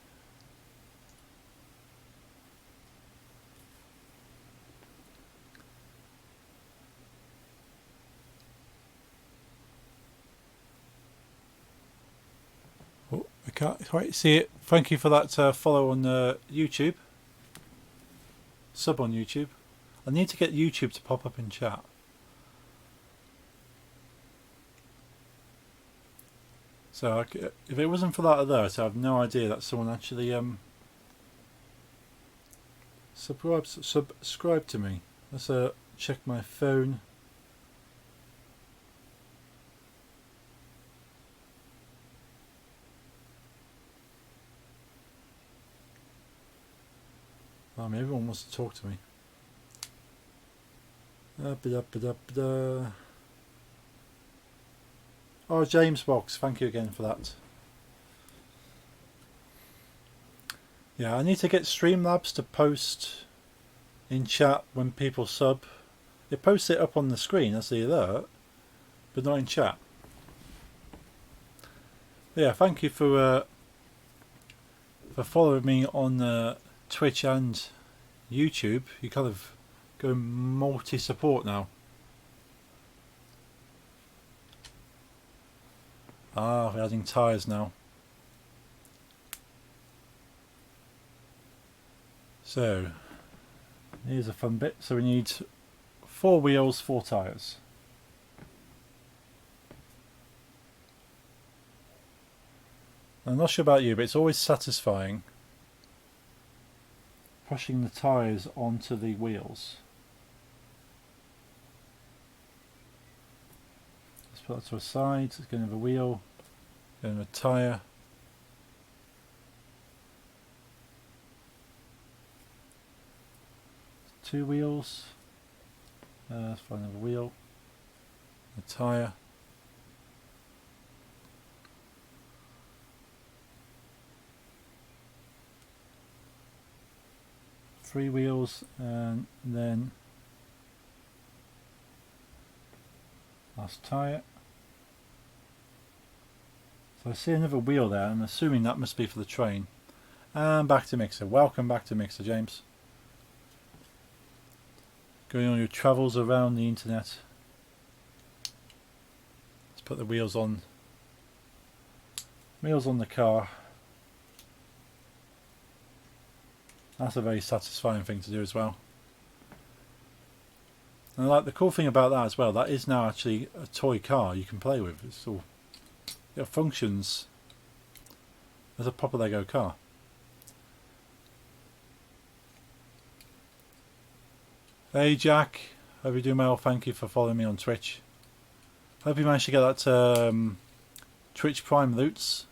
Oh, I can't quite see it. Thank you for that follow on YouTube. Sub on YouTube. I need to get YouTube to pop up in chat. So if it wasn't for that alert, I have no idea that someone actually subscribe to me. Let's check my phone. I mean, everyone wants to talk to me. Oh, James Box, thank you again for that. Yeah, I need to get Streamlabs to post in chat when people sub. It posts it up on the screen as the alert, but not in chat. Yeah, thank you for following me on Twitch and YouTube. You kind of go multi-support now. Ah, we're adding tyres now. So, here's a fun bit. So we need 4 wheels, 4 tyres. I'm not sure about you, but it's always satisfying pushing the tyres onto the wheels. Let's put that to a side. It's going to have a wheel, going to have a tyre. Two wheels. Let's find another wheel. A tyre. Three wheels, and then last tyre. So I see another wheel there. I'm assuming that must be for the train. And back to Mixer. Welcome back to Mixer, James. Going on your travels around the internet. Let's put the wheels on. Wheels on the car. That's a very satisfying thing to do as well. And I like the cool thing about that as well. That is now actually a toy car you can play with. It's all, it functions as a proper Lego car. Hey Jack, hope you're doing well. Thank you for following me on Twitch. Hope you managed to get that Twitch Prime loots.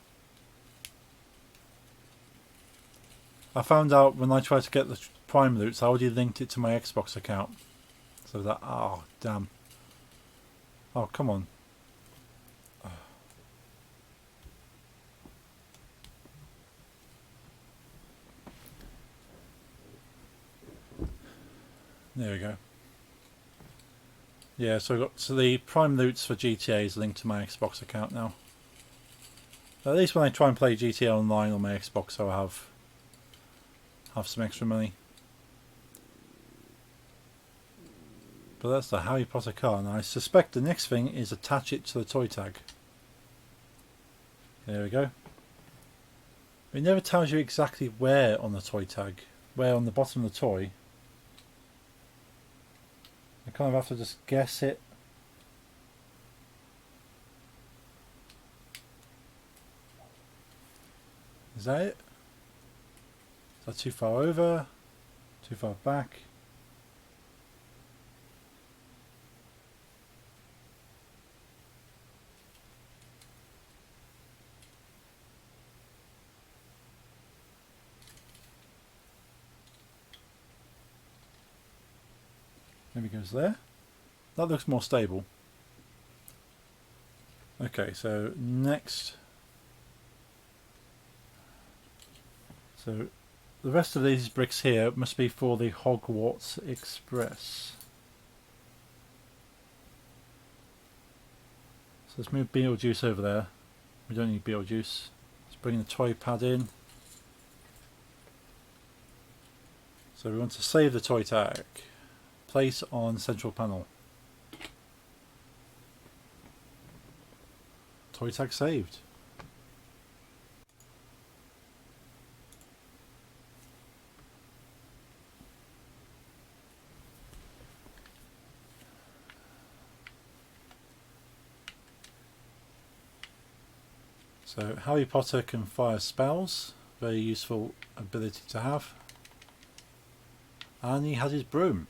I found out when I tried to get the Prime loots, I already linked it to my Xbox account. So that, oh damn. Oh come on. There we go. Yeah, so the Prime loots for GTA is linked to my Xbox account now. At least when I try and play GTA Online on my Xbox, I'll have some extra money. But that's the Harry Potter car, and I suspect the next thing is attach it to the toy tag. There we go. It never tells you exactly where on the toy tag, where on the bottom of the toy. I kind of have to just guess it. Is that it? Is that too far over? Too far back? Maybe it goes there. That looks more stable. Okay, so next. So the rest of these bricks here must be for the Hogwarts Express. So let's move Beetlejuice over there. We don't need Beetlejuice. Let's bring the toy pad in. So we want to save the toy tag. Place on central panel. Toy tag saved. So Harry Potter can fire spells, very useful ability to have. And he has his broom.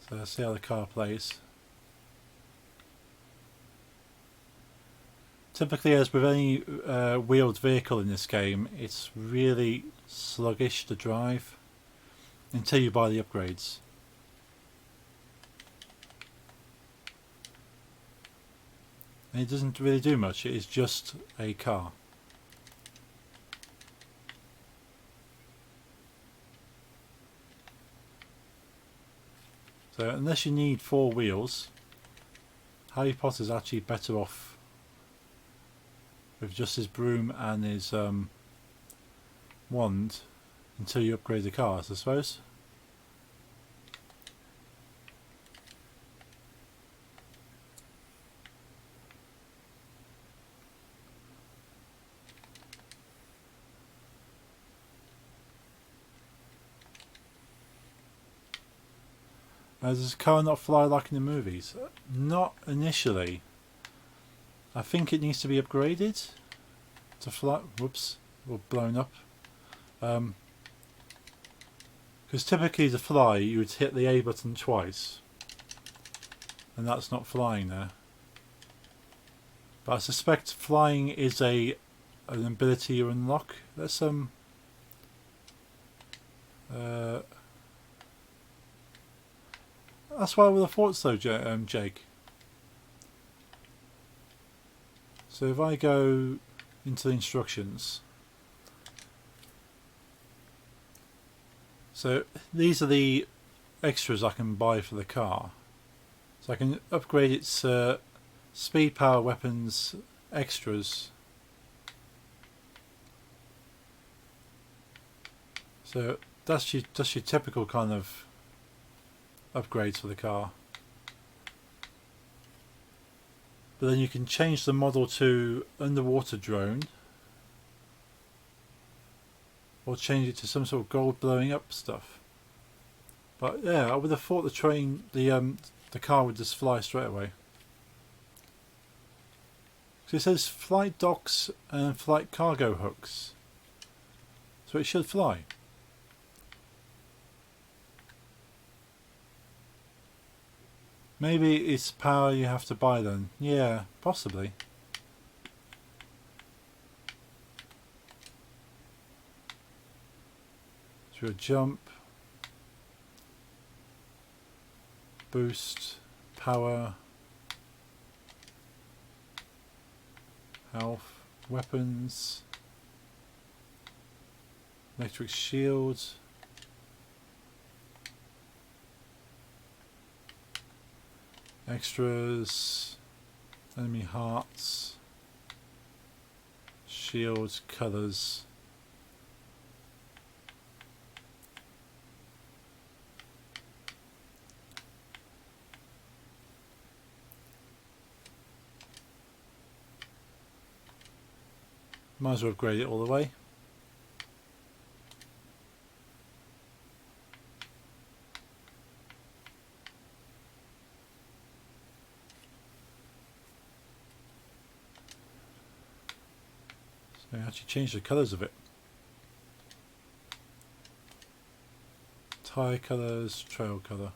So let's see how the car plays. Typically, as with any wheeled vehicle in this game, it's really sluggish to drive until you buy the upgrades. And it doesn't really do much, it is just a car. So unless you need 4 wheels, Harry Potter's actually better off with just his broom and his wand until you upgrade the cars, I suppose. Does the car not fly like in the movies? Not initially. I think it needs to be upgraded to fly. Whoops, or blown up. Because typically to fly you would hit the A button twice, and that's not flying there. But I suspect flying is an ability you unlock. Let's that's what I would have thought so, Jake. So if I go into the instructions, so these are the extras I can buy for the car. So I can upgrade its speed, power, weapons, extras. So that's your typical kind of upgrades for the car. But then you can change the model to underwater drone, or change it to some sort of gold blowing up stuff. But yeah, I would have thought the car would just fly straight away. So it says flight docks and flight cargo hooks, so it should fly. Maybe it's power you have to buy then. Yeah, possibly. So a jump, boost, power, health, weapons, electric shield. Extras, enemy hearts, shields, colours. Might as well upgrade it all the way. So I actually change the colours of it. Tyre colours, trail colour.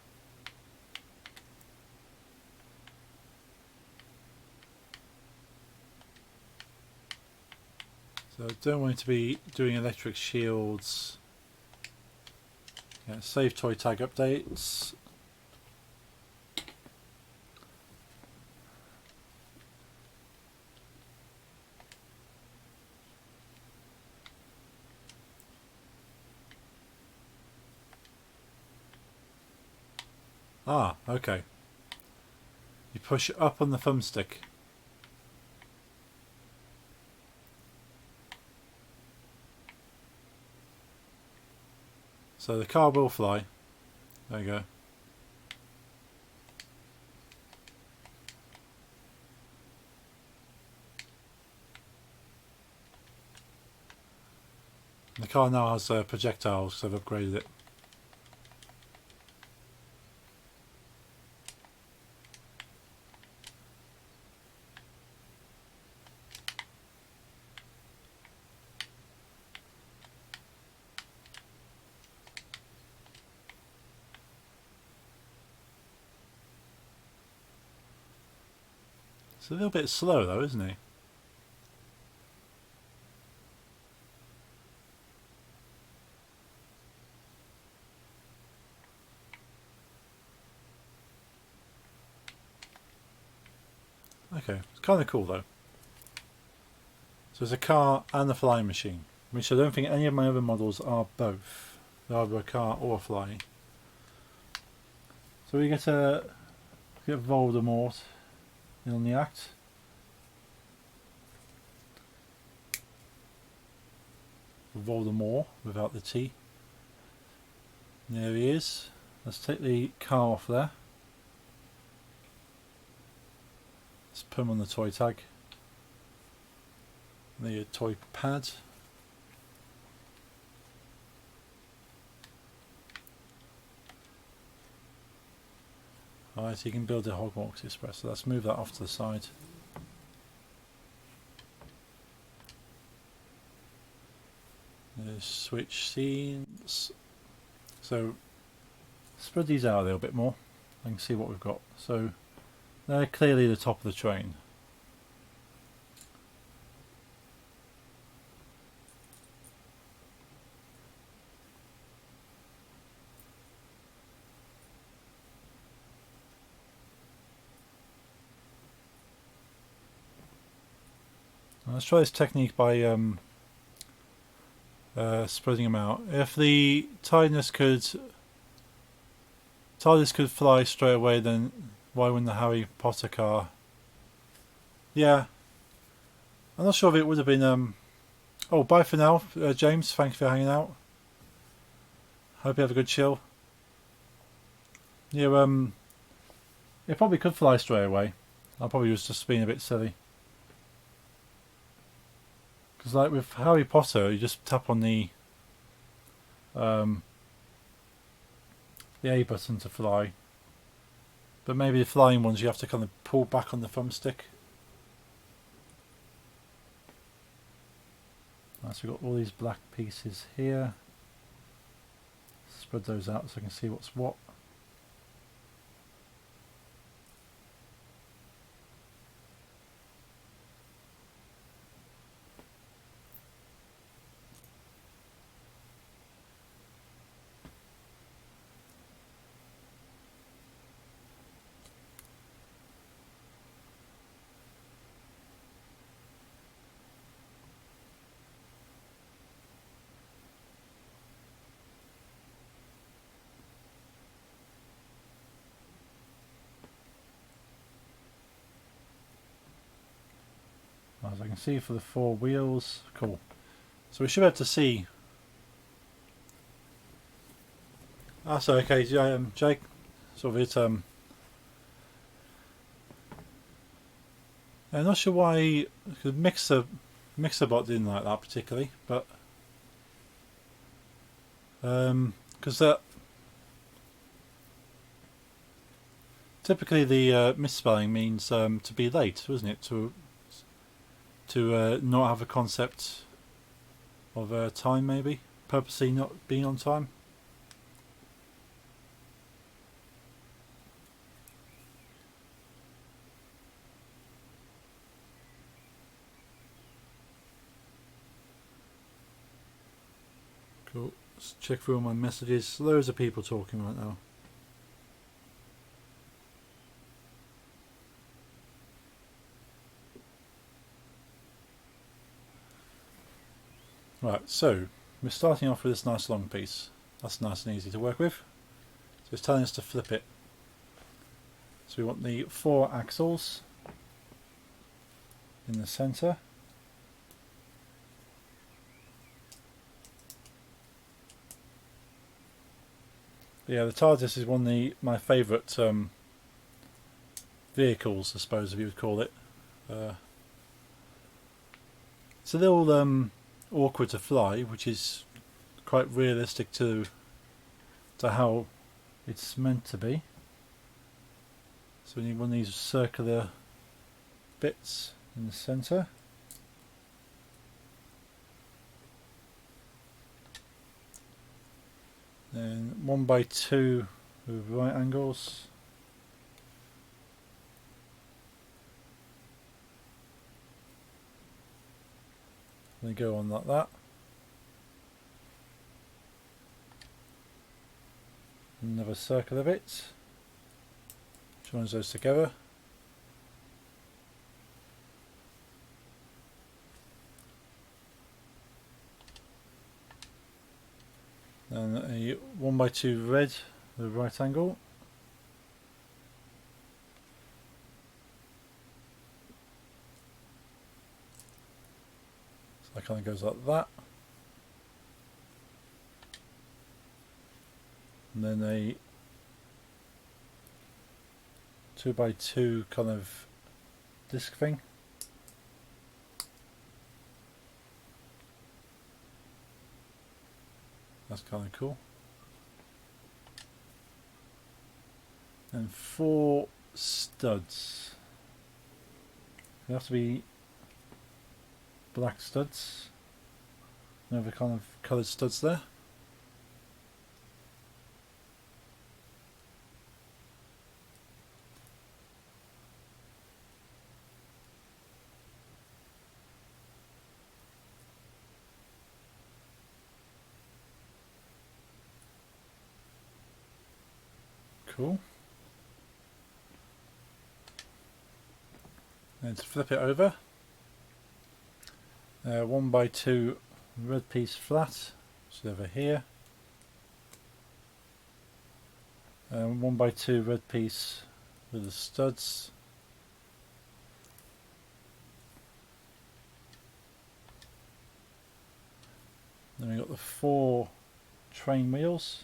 So I don't want it to be doing electric shields. Yeah, save toy tag updates. Ah, okay. You push it up on the thumbstick. So the car will fly. There you go. The car now has projectiles, so I've upgraded it. It's a little bit slow though, isn't he? Okay, it's kind of cool though. So it's a car and a flying machine, which I don't think any of my other models are both. They're either a car or a flying. So we get Voldemort in on the act. Voldemort without the T. And there he is. Let's take the car off there. Let's put him on the toy tag. The toy pad. Alright, so you can build a Hogwarts Express. So let's move that off to the side. There's switch scenes. So spread these out a little bit more. I can see what we've got. So they're clearly the top of the train. Let's try this technique by spreading them out. If the TARDIS could fly straight away, then why wouldn't the Harry Potter car? Yeah, I'm not sure if it would have been. Oh, bye for now, James. Thanks for hanging out. Hope you have a good chill. Yeah, it probably could fly straight away. I probably was just being a bit silly. Because like with Harry Potter, you just tap on the A button to fly. But maybe the flying ones you have to kind of pull back on the thumbstick. Right, so we've got all these black pieces here. Spread those out so I can see what's what. can see for the 4 wheels. Cool. So we should be able to see. So okay, Jake. Sort of it. I'm not sure why the Mixerbot didn't like that particularly, but because that typically the misspelling means to be late, wasn't it? To not have a concept of time, maybe purposely not being on time. Cool. Let's check through all my messages. Loads of people talking right now. Right, so we're starting off with this nice long piece. That's nice and easy to work with. So it's telling us to flip it. So we want the 4 axles in the centre. Yeah, the TARDIS is one of my favourite vehicles, I suppose, if you would call it. It's a little awkward to fly, which is quite realistic to how it's meant to be. So we need one of these circular bits in the centre. Then 1x2 with right angles. They go on like that. Another circular bit. Joins those together. And a 1x2 red with right angle. So that kind of goes like that. And then a 2x2 kind of disc thing. That's kind of cool. And 4 studs. They have to be black studs. No other kind of coloured studs there. Cool. And to flip it over, 1x2 red piece flat, so over here, 1x2 red piece with the studs, then we've got the 4 train wheels.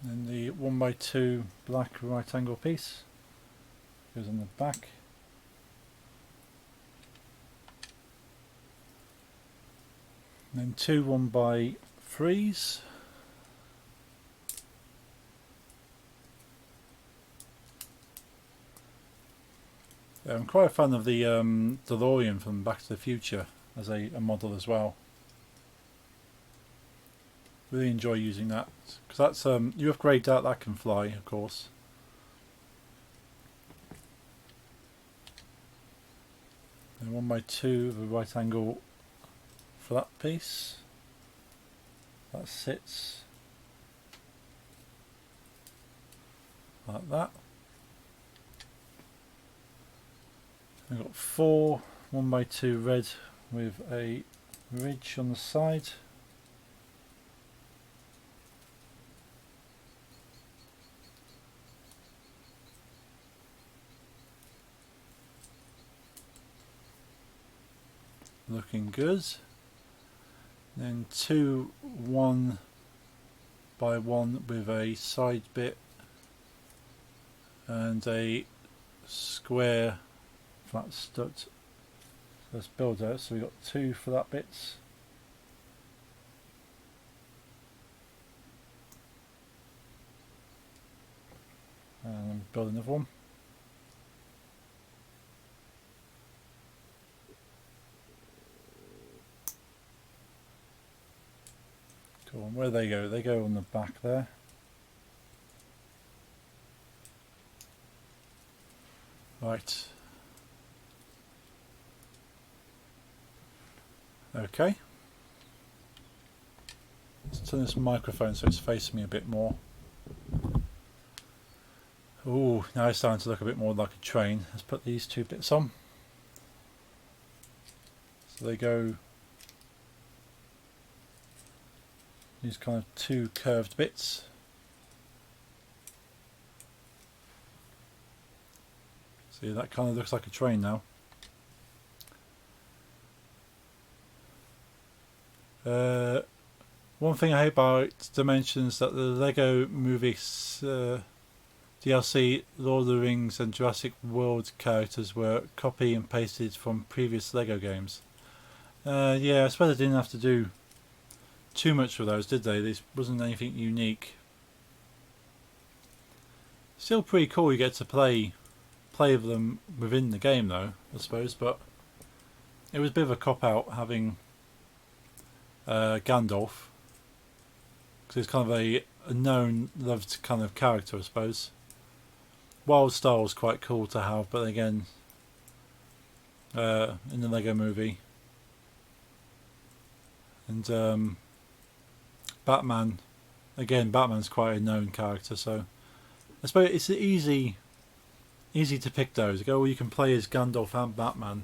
And the 1x2 black right angle piece goes on the back. And then 2 1x3s. I'm quite a fan of the DeLorean from Back to the Future as a model as well. Really enjoy using that because that's you upgrade that can fly, of course. And 1x2 with a right angle flat piece that sits like that. We've got 4 1x2 red with a ridge on the side. Looking good. Then 2 1x1 with a side bit and a square flat stud. So let's build out. So we've got 2 flat bits. And build another one. Cool. And where they go? They go on the back there. Right. Okay. Let's turn this microphone so it's facing me a bit more. Ooh, now it's starting to look a bit more like a train. Let's put these 2 bits on. So they go these kind of 2 curved bits. See, that kind of looks like a train now. One thing I hate about Dimensions that the Lego Movie DLC Lord of the Rings and Jurassic World characters were copy and pasted from previous Lego games. Yeah, I suppose they didn't have to do too much with those, did they? This wasn't anything unique. Still pretty cool you get to play with them within the game though, I suppose, but it was a bit of a cop-out having Gandalf, because he's kind of a known, loved kind of character, I suppose. Wildstar was quite cool to have, but again, in the Lego Movie. And Batman, again, Batman's quite a known character, so I suppose it's easy to pick those. Well, you can play as Gandalf and Batman,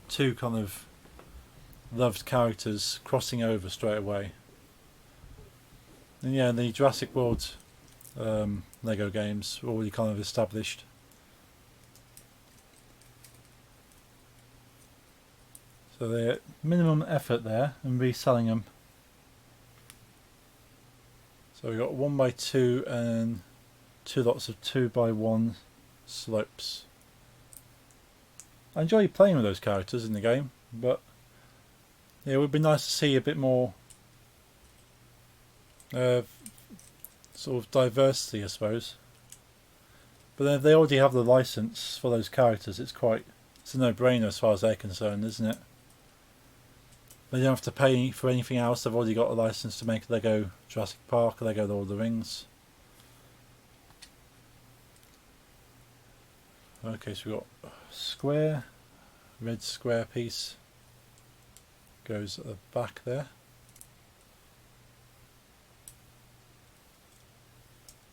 2 kind of loved characters crossing over straight away. And yeah, the Jurassic World Lego games are already kind of established. So they're minimum effort there and reselling them. So we've got 1x2 and 2 lots of 2x1 slopes. I enjoy playing with those characters in the game, but yeah, it would be nice to see a bit more sort of diversity, I suppose. But then if they already have the license for those characters, it's a no-brainer as far as they're concerned, isn't it? They don't have to pay for anything else. They've already got a license to make Lego Jurassic Park, Lego Lord of the Rings. Okay, so we've got square, red square piece goes at the back there.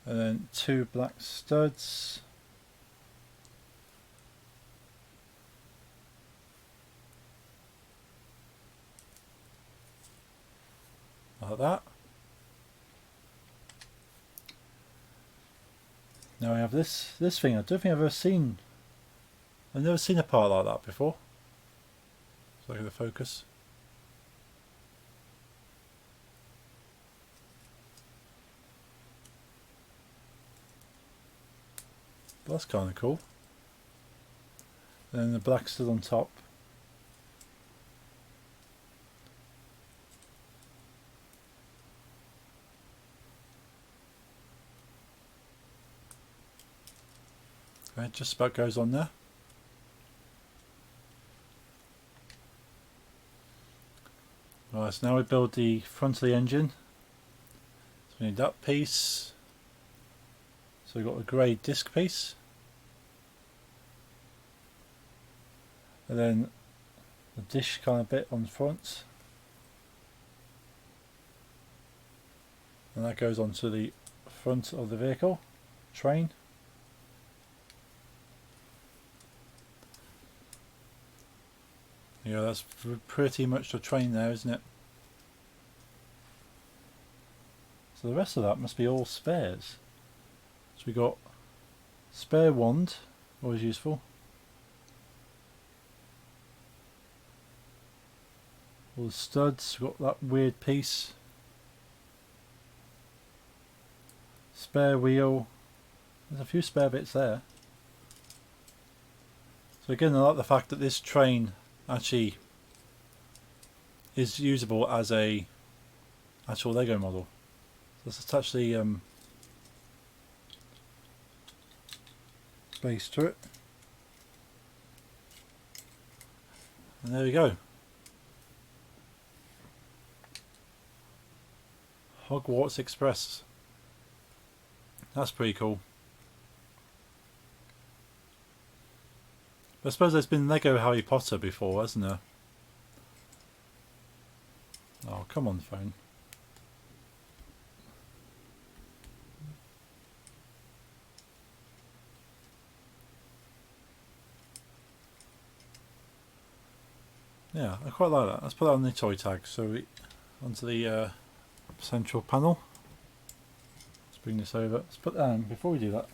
And then 2 black studs. Like that. Now I have this thing. I don't think I've ever seen. I've never seen a part like that before. So look at the focus. But that's kind of cool. And then the black stud on top. Okay, just about goes on there. Right, so now we build the front of the engine. So we need that piece. So we've got a grey disc piece. And then the dish kind of bit on the front. And that goes onto the front of the vehicle, train. Yeah, that's pretty much the train there, isn't it? So the rest of that must be all spares. So we got spare wand, always useful. All the studs, we've got that weird piece. Spare wheel. There's a few spare bits there. So again, I like the fact that this train actually is usable as a actual Lego model. So let's attach the base to it. And there we go. Hogwarts Express. That's pretty cool. But I suppose there's been Lego Harry Potter before, hasn't there? Oh, come on, phone. Yeah, I quite like that. Let's put that on the toy tag. So onto the central panel. Let's bring this over. Let's put that before we do that.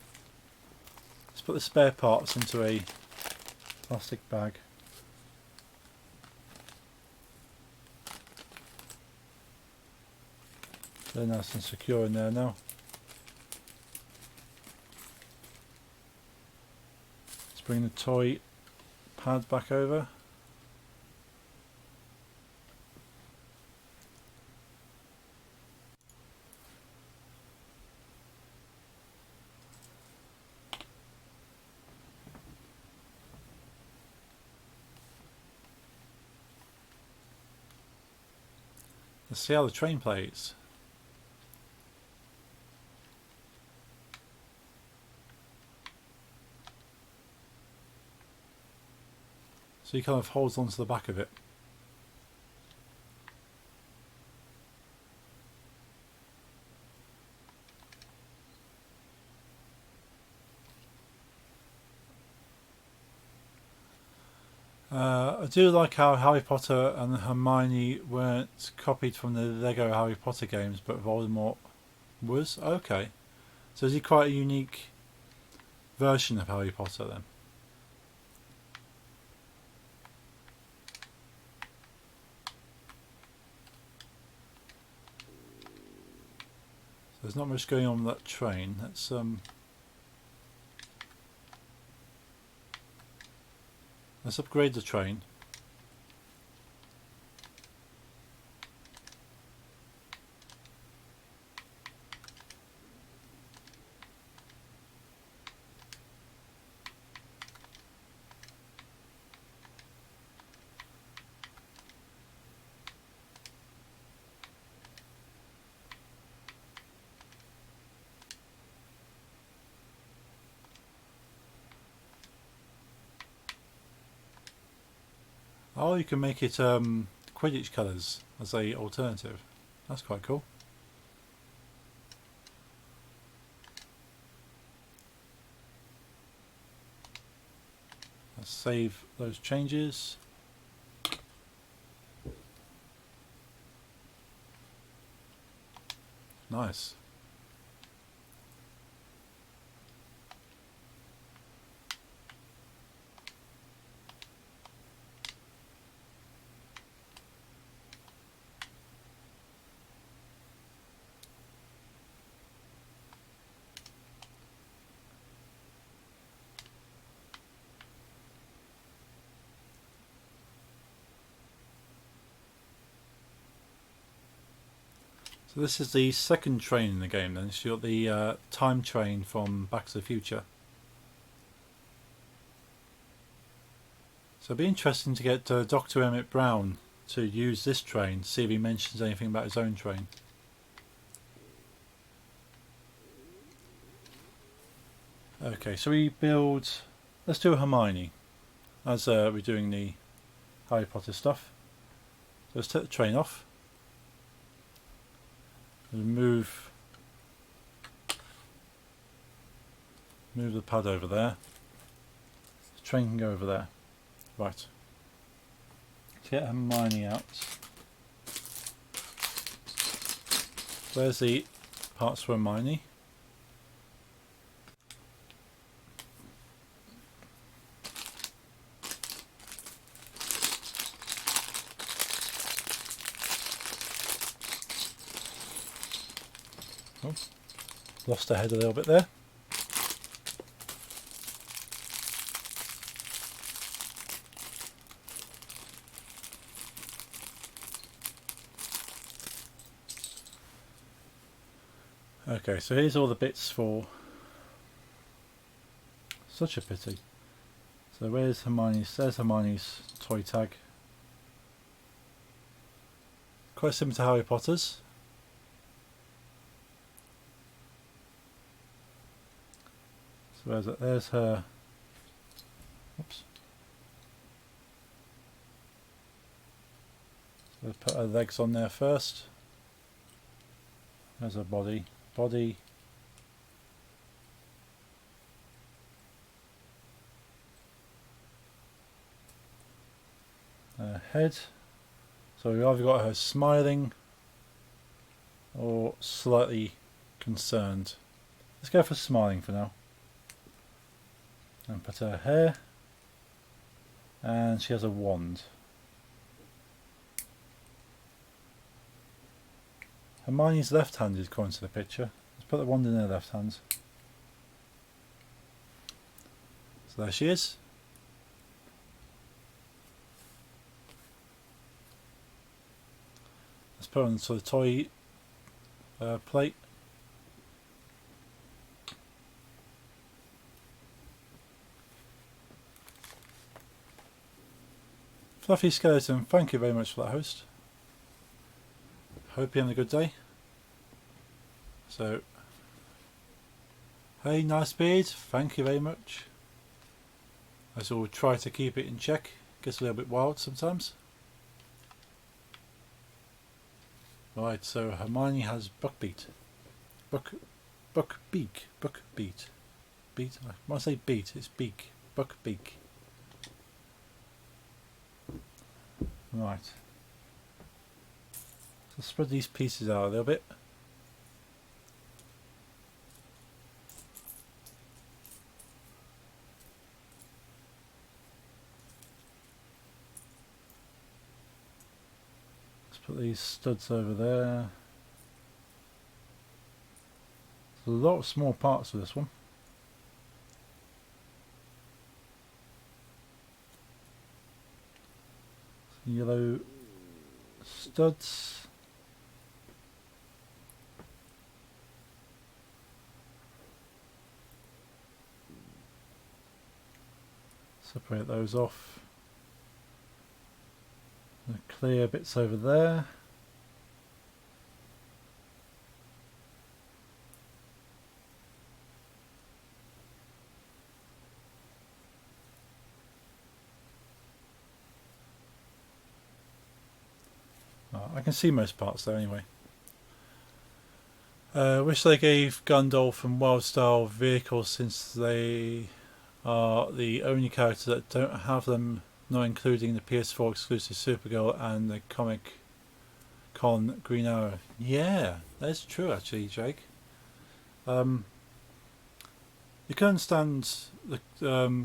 Let's put the spare parts into a plastic bag. They're nice and secure in there now. Let's bring the toy pad back over. Let's see how the train plays. So he kind of holds onto the back of it. I do like how Harry Potter and Hermione weren't copied from the Lego Harry Potter games, but Voldemort was. Okay. So is he quite a unique version of Harry Potter then? So there's not much going on with that train. Let's upgrade the train. Oh, you can make it Quidditch colours as a alternative. That's quite cool. Let's save those changes. Nice. So this is the second train in the game then. So you've got the time train from Back to the Future. So it'd be interesting to get Dr. Emmett Brown to use this train, see if he mentions anything about his own train. Okay, so we build... Let's do a Hermione, as we're doing the Harry Potter stuff. So let's take the train off. Move the pad over there. The train can go over there. Right. get Hermione out. Where's the parts for Hermione? Oh, lost her head a little bit there. Okay, so here's all the bits for... Such a pity. So where's Hermione's? There's Hermione's toy tag. Quite similar to Harry Potter's. So there's her... Oops. So let's put her legs on there first. There's her body. Body. Head. So we've either got her smiling or slightly concerned. Let's go for smiling for now. And put her hair. And she has a wand. Hermione's left-handed according to the picture. Let's put the wand in her left hand. So there she is. Let's put her onto the toy plate. Fluffy Skeleton, thank you very much for that, host. Hope you're having a good day. So, hey, nice beard, thank you very much. I shall try to keep it in check. Gets a little bit wild sometimes. Right, so Hermione has Buckbeak. Buckbeak. Beat. I must say beat, it's beak. Buckbeak. Right. So spread these pieces out a little bit. Put these studs over there. There's a lot of small parts of this one. Some yellow studs. Separate those off. The clear bits over there. I can see most parts there anyway. Wish they gave Gandalf and Wildstar vehicles, since they are the only characters that don't have them, not including the PS4 exclusive Supergirl and the Comic Con Green Arrow. Yeah, that's true actually, Jake. You can understand the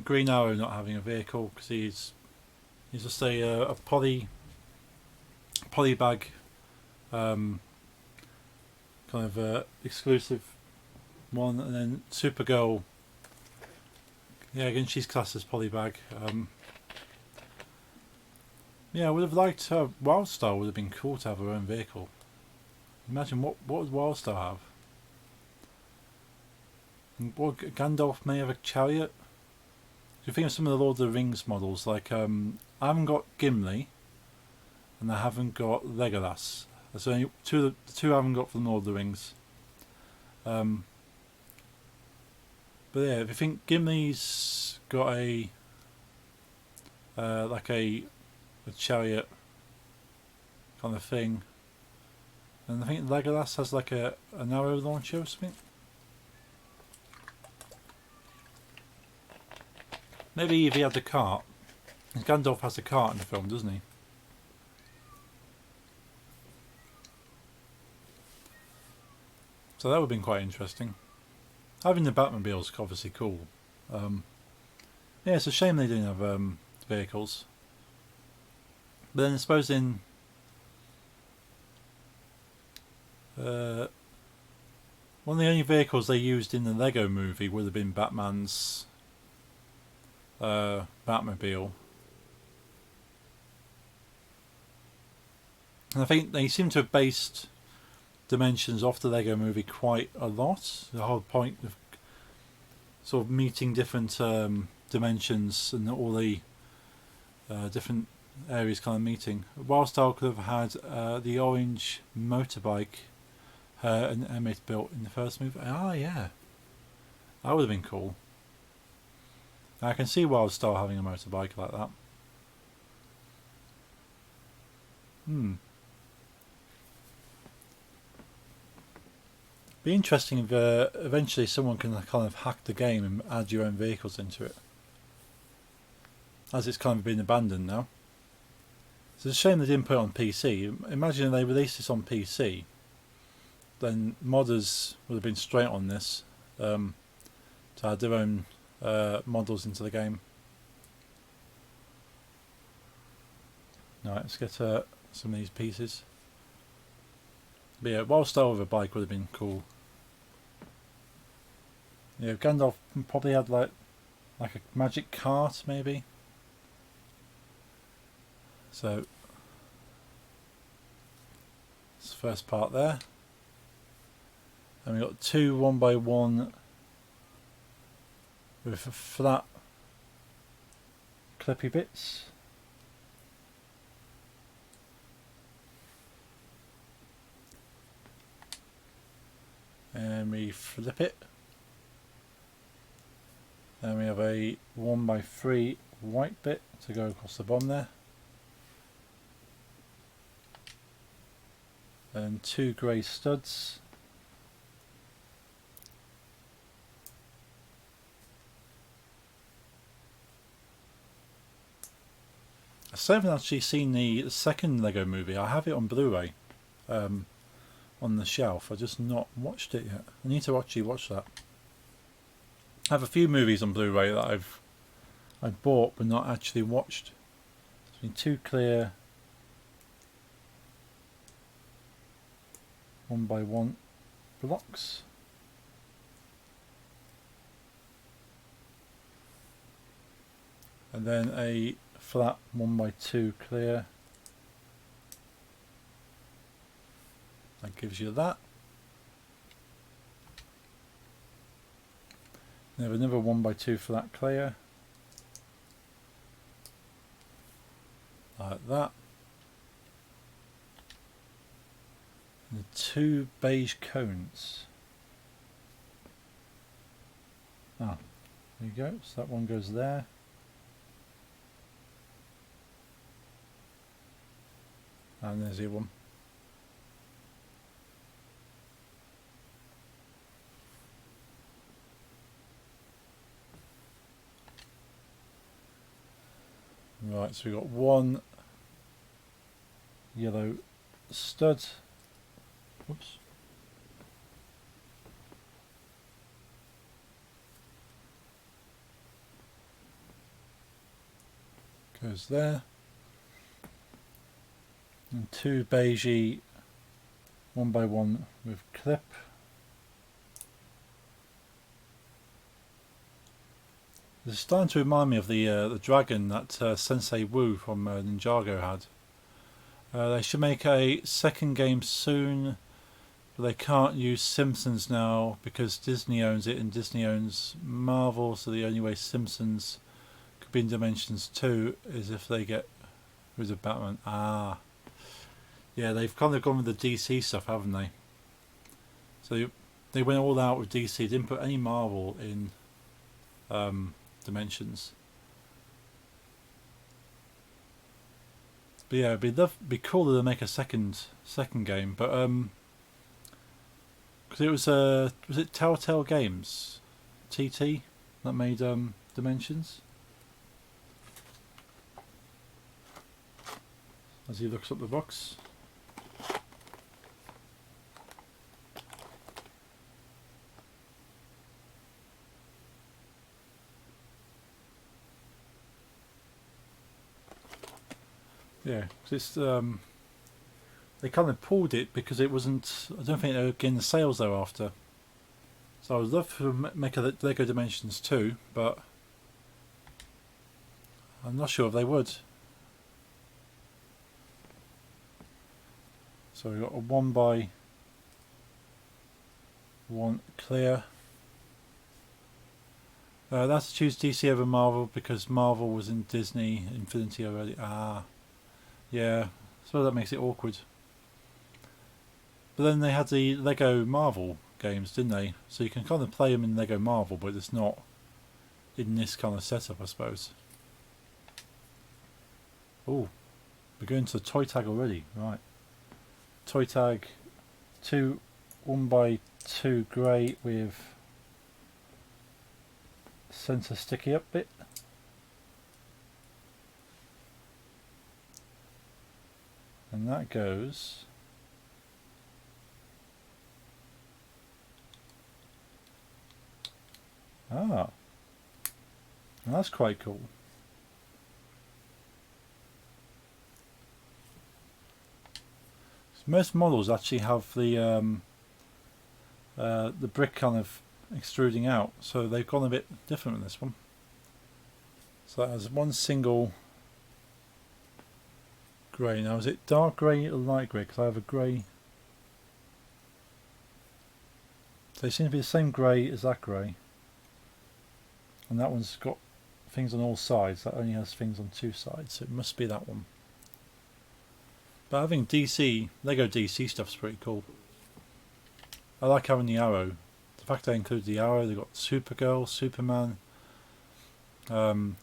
Green Arrow not having a vehicle, because he's just a polybag kind of exclusive one, and then Supergirl, yeah, again she's classed as polybag. Yeah, I would have liked her. Wildstar would have been cool to have her own vehicle. Imagine what would Wildstar have? And what, Gandalf may have a chariot. If you think of some of the Lord of the Rings models, like I haven't got Gimli, and I haven't got Legolas. That's only the two I haven't got from Lord of the Rings. But yeah, if you think Gimli's got a like a chariot kind of thing, and I think Legolas has like an arrow launcher or something. Maybe if he had the cart. Gandalf has the cart in the film, doesn't he? So that would have been quite interesting. Having the Batmobile's obviously cool. Yeah, it's a shame they didn't have vehicles. But then I suppose in one of the only vehicles they used in the Lego movie would have been Batman's Batmobile. And I think they seem to have based Dimensions off the Lego movie quite a lot. The whole point of sort of meeting different dimensions and all the different areas kind of meeting. Wildstar could have had the orange motorbike her and Emmett built in the first movie. Ah, yeah. That would have been cool. I can see Wildstar having a motorbike like that. Be interesting if eventually someone can kind of hack the game and add your own vehicles into it. As it's kind of been abandoned now. It's a shame they didn't put it on PC. Imagine if they released this on PC. Then modders would have been straight on this to add their own models into the game. Alright, let's get some of these pieces. But yeah, Wildstar with a bike would have been cool. Yeah, Gandalf probably had like a magic cart maybe. So that's the first part there. And we've got two 1x1 with flat clippy bits. And we flip it. And we have a 1x3 white bit to go across the bottom there. And two grey studs. I still haven't actually seen the second Lego movie. I have it on Blu-ray on the shelf. I've just not watched it yet. I need to actually watch that. I have a few movies on Blu-ray that I've bought but not actually watched. It's been two clear 1x1 blocks. And then a flat 1x2 clear. That gives you that. Then have another 1x2 flat clear. Like that. And two beige cones. Ah, there you go. So that one goes there. And there's the other one. Right, so we've got one yellow stud. Whoops. Goes there. And two beigey 1x1 with clip. It's starting to remind me of the dragon that Sensei Wu from Ninjago had. They should make a second game soon, but they can't use Simpsons now because Disney owns it and Disney owns Marvel, so the only way Simpsons could be in Dimensions 2 is if they get rid of Batman. Ah. Yeah, they've kind of gone with the DC stuff, haven't they? So they went all out with DC, didn't put any Marvel in Dimensions. But yeah, it'd be cooler to make a second game, but because it was it Telltale Games, TT, that made Dimensions. As he looks up the box. Yeah, 'cause it's they kind of pulled it because it wasn't. I don't think they were getting the sales thereafter. So I would love to make a Lego Dimensions 2, but I'm not sure if they would. So we've got a 1x1 clear. That's to choose DC over Marvel because Marvel was in Disney Infinity already. Yeah, so that makes it awkward. But then they had the Lego Marvel games, didn't they? So you can kind of play them in Lego Marvel, but it's not in this kind of setup, I suppose. Oh, we're going to the toy tag already, right? Toy tag 2 1x2 grey with centre sticky up bit. And that goes that's quite cool. Most models actually have the brick kind of extruding out, so they've gone a bit different in this one. So that has one single grey. Now is it dark grey or light grey? Because I have a grey. They seem to be the same grey as that grey. And that one's got things on all sides. That only has things on 2 sides, so it must be that one. But having DC, Lego DC stuff's pretty cool. I like having the arrow. The fact they include the arrow, they've got Supergirl, Superman, Aquaman,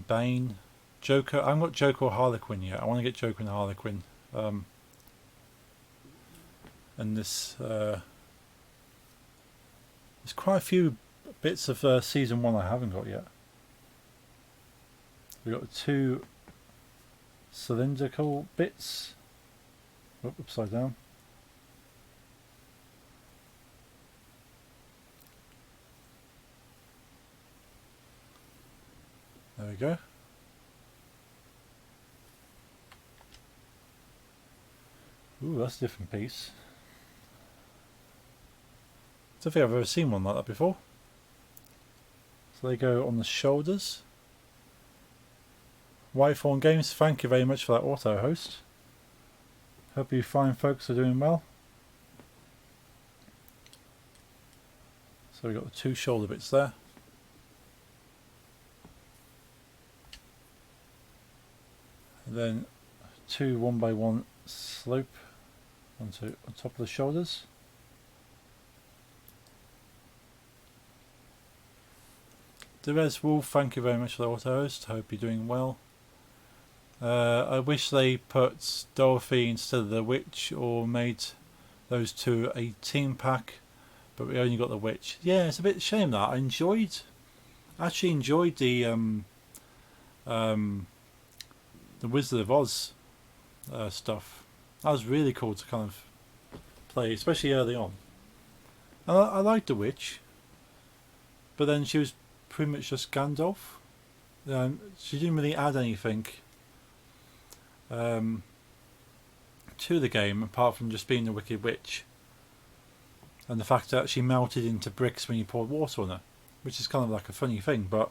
Bane, Joker. I haven't got Joker or Harlequin yet. I want to get Joker and Harlequin. And this, there's quite a few bits of season 1 I haven't got yet. We've got 2 cylindrical bits. Upside down. There we go. Ooh, that's a different piece. I don't think I've ever seen one like that before. So they go on the shoulders. Whitethorn Games, thank you very much for that auto host. Hope you fine folks are doing well. So we've got the 2 shoulder bits there. And then 2 1x1 slope on top of the shoulders. Derez Wolf, thank you very much for the auto host. Hope you're doing well. I wish they put Dorothy instead of the witch, or made those 2 a team pack, but we only got the witch. Yeah, it's a bit shame that. I actually enjoyed the Wizard of Oz stuff. That was really cool to kind of play, especially early on. And I liked the witch, but then she was pretty much just Gandalf. She didn't really add anything to the game apart from just being the Wicked Witch, and the fact that she melted into bricks when you poured water on her, which is kind of like a funny thing. But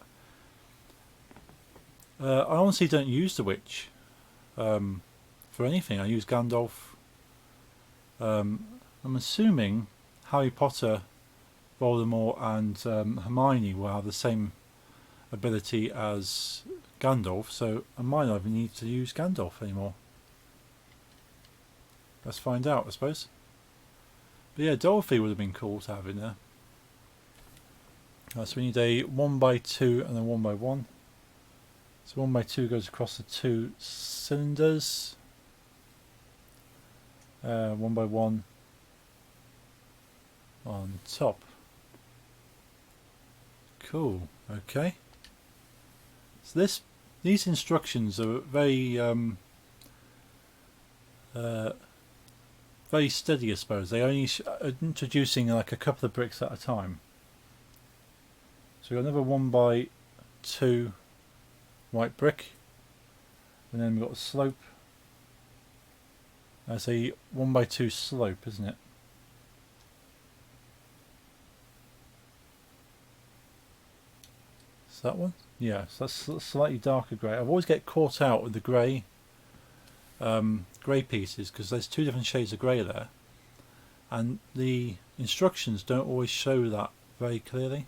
I honestly don't use the witch for anything. I use Gandalf. I'm assuming Harry Potter, Voldemort and Hermione will have the same ability as Gandalf, so I might not even need to use Gandalf anymore. Let's find out, I suppose. But yeah, Dorothy would have been cool to have in there. So we need a 1x2 and a 1x1. So 1x2 goes across the 2 cylinders. 1x1 on top. Cool. Okay. So these instructions are very very steady, I suppose. They only are introducing like a couple of bricks at a time. So we've got another 1x2 white brick, and then we've got a slope. That's a 1x2 slope, isn't it? Is that one? Yeah, so that's slightly darker grey. I always get caught out with the grey pieces because there's two different shades of grey there, and the instructions don't always show that very clearly.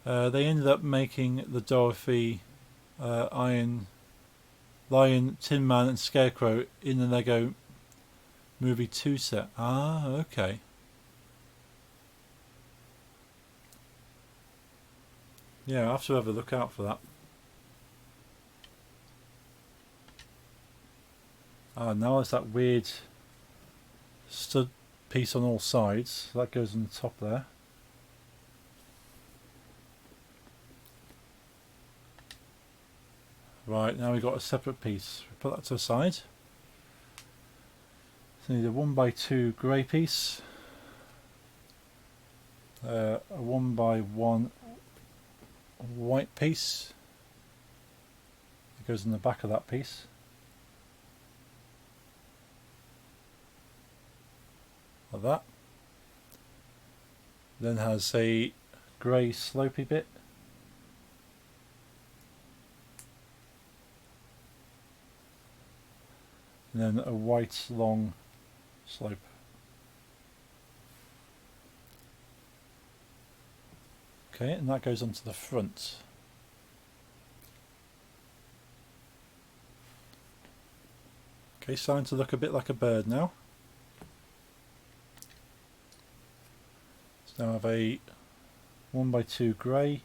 They ended up making the Dorothy, Iron, Lion, Tin Man and Scarecrow in the Lego Movie 2 set. Ah, okay. Yeah, I'll have to have a look out for that. Ah, now there's that weird stud piece on all sides. That goes on the top there. Right, now we've got a separate piece. Put that to the side. So we need a 1x2 grey piece. A 1x1 white piece. It goes in the back of that piece. Like that. Then has a grey slopey bit. And then a white long slope. Okay, and that goes onto the front. Okay, starting to look a bit like a bird now. So now I have a 1x2 grey.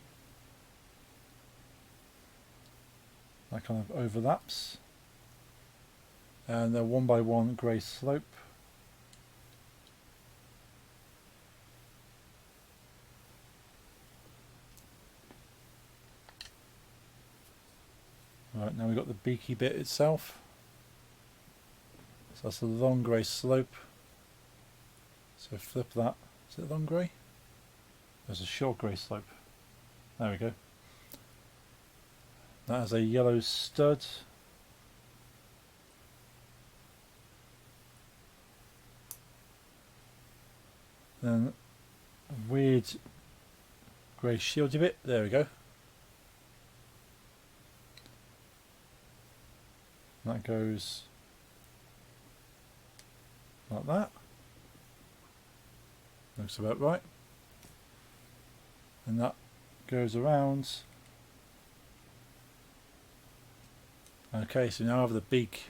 That kind of overlaps. And a 1x1 grey slope. Right, now we've got the beaky bit itself. So that's the long grey slope. So flip that. Is it long grey? There's a short grey slope. There we go. That has a yellow stud. Then a weird grey shieldy bit. There we go. That goes like that. Looks about right. And that goes around. Okay, so now I have the beak.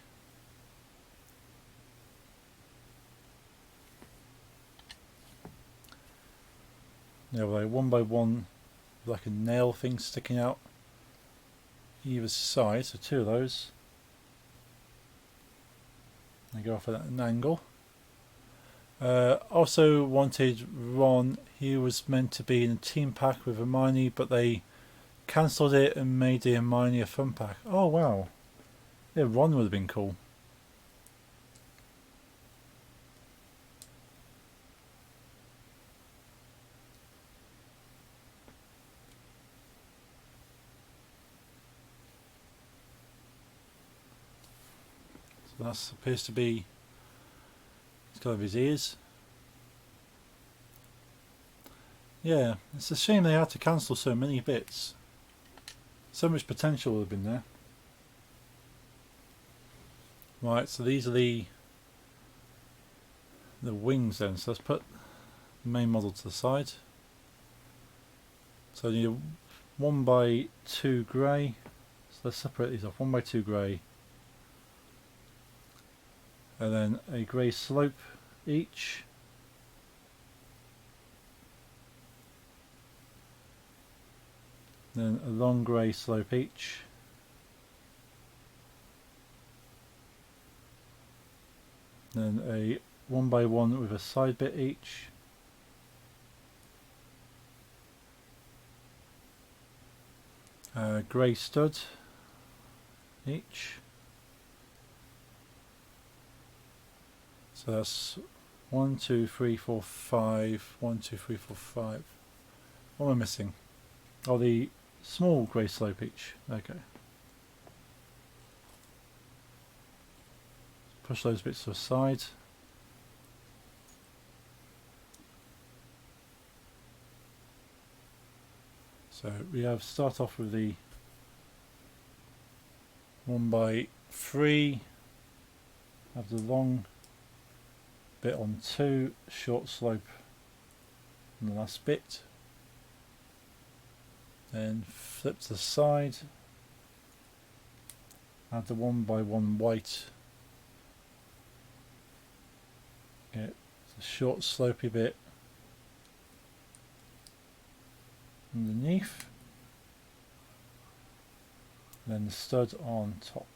Now a 1x1 like a nail thing sticking out either side, so two of those. They go off at an angle. Also wanted Ron. He was meant to be in a team pack with Hermione, but they cancelled it and made the Hermione a fun pack. Oh wow. Yeah, Ron would have been cool. So that appears to be kind of his ears. Yeah, it's a shame they had to cancel so many bits. So much potential would have been there. Right, so these are the wings then. So let's put the main model to the side. So you need 1x2 grey. So let's separate these off. 1x2 grey. And then a grey slope each. Then a long grey slope each. Then a 1x1 with a side bit each. Grey stud each. So that's 1, 2, 3, 4, 5. 1, 2, 3, 4, 5. What am I missing? Oh, the small grey slope each. Okay. push those bits to the side. So we have start off with the 1x3, have the long bit on 2, short slope on the last bit, then flip to the side, add the 1x1 white, get the short slopey bit underneath, then the stud on top.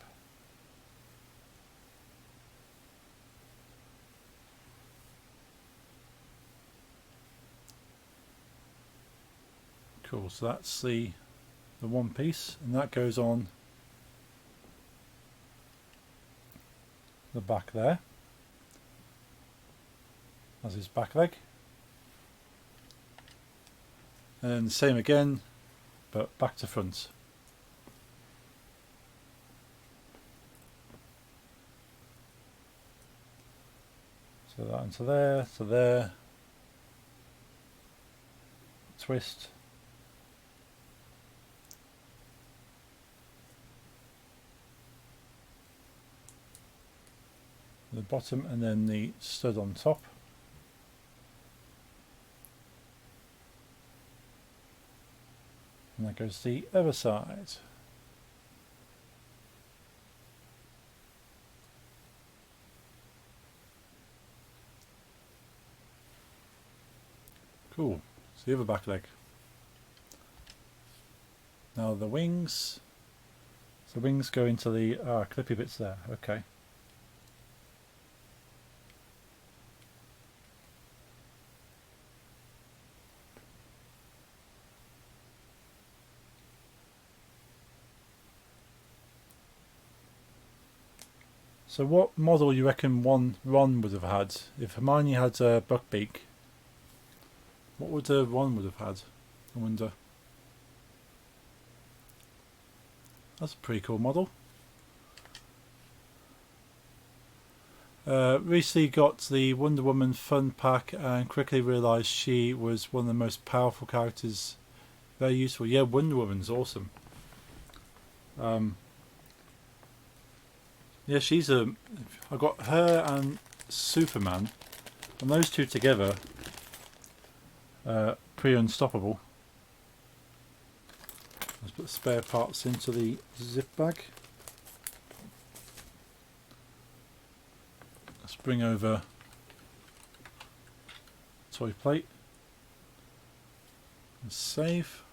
Cool, so that's the one piece, and that goes on the back there as his back leg, and the same again but back to front. So that into there, to there, twist, the bottom, and then the stud on top. And that goes the other side. Cool. So the other back leg. Now the wings. So wings go into the clippy bits there. Okay. So what model you reckon Ron would have had? If Hermione had Buckbeak, what would Ron would have had? I wonder. That's a pretty cool model. Recently got the Wonder Woman Fun Pack and quickly realised she was one of the most powerful characters. Very useful. Yeah, Wonder Woman's awesome. Yeah, she's I got her and Superman, and those two together, pretty unstoppable. Let's put spare parts into the zip bag. Let's bring over toy plate and save.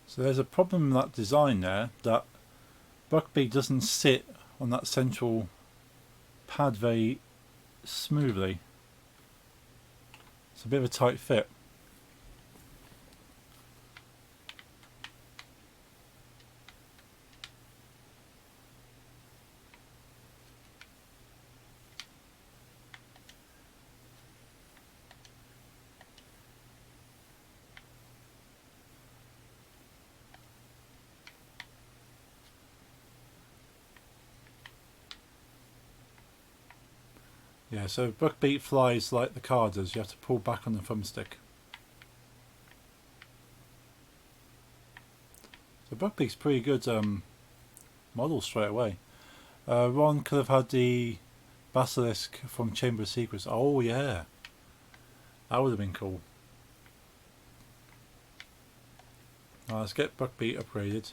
So there's a problem with that design there, that Buckbeak doesn't sit on that central pad very smoothly. It's a bit of a tight fit. Yeah, so Buckbeak flies like the car does. You have to pull back on the thumbstick. So Buckbeak's pretty good model straight away. Ron could have had the Basilisk from Chamber of Secrets. Oh yeah, that would have been cool. Let's get Buckbeak upgraded.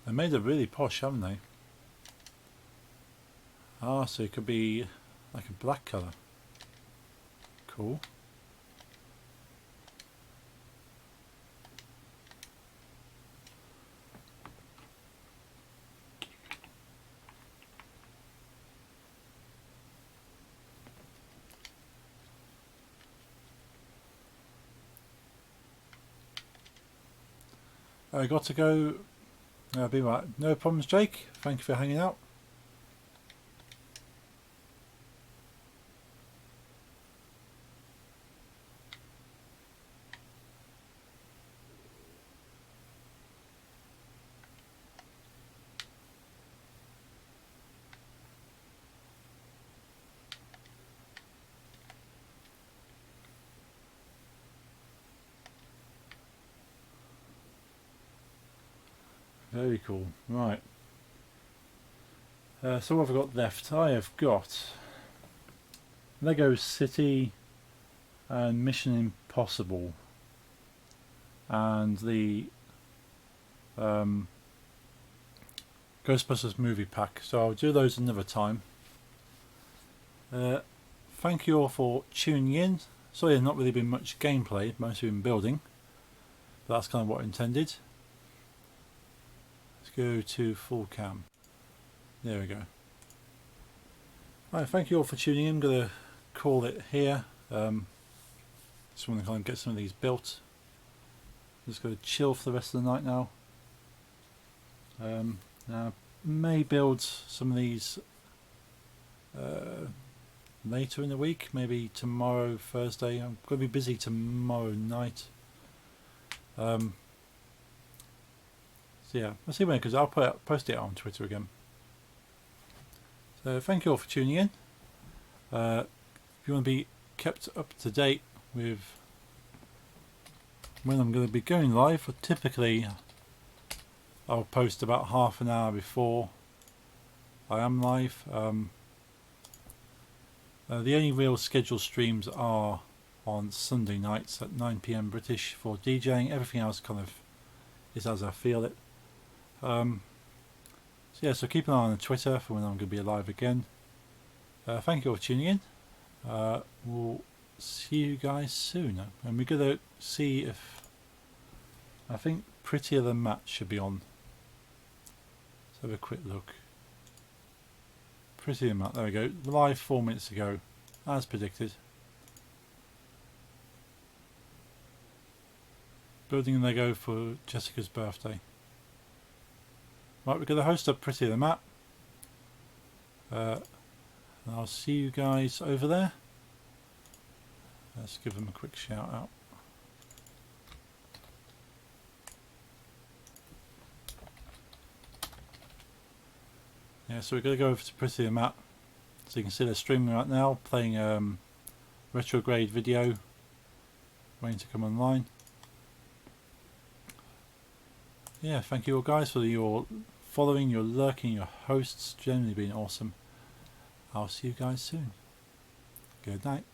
They made it really posh, haven't they? So it could be Like a black colour. Cool. I got to go. I'll be right. No problems, Jake. Thank you for hanging out. Very cool. Right. So what have I got left? I have got Lego City and Mission Impossible and the Ghostbusters movie pack. So I'll do those another time. Thank you all for tuning in. Sorry there's not really been much gameplay, mostly been building. But that's kind of what I intended. Let's go to full cam. There we go. Right, thank you all for tuning in. I'm going to call it here. Just want to kind of get some of these built. Just going to chill for the rest of the night now. Now may build some of these later in the week, maybe tomorrow, Thursday. I'm going to be busy tomorrow night. So yeah, I'll see when, because I'll post it on Twitter again. So thank you all for tuning in. If you want to be kept up to date with when I'm going to be going live, typically I'll post about half an hour before I am live. The only real scheduled streams are on Sunday nights at 9 PM British for DJing. Everything else kind of is as I feel it. So yeah, so keep an eye on Twitter for when I'm going to be live again. Thank you all for tuning in. We'll see you guys soon. And we're going to see if, I think Prettier Than Matt should be on. Let's have a quick look. Prettier Than Matt, there we go. Live 4 minutes ago, as predicted. Building Lego for Jessica's birthday. Right, we're going to host up Prettier Than Matt. And I'll see you guys over there. Let's give them a quick shout out. Yeah, so we're going to go over to Prettier Than Matt. So you can see they're streaming right now, playing Retrograde video, waiting to come online. Yeah, thank you all guys for your following, your lurking, your hosts, generally been awesome. I'll see you guys soon. Good night.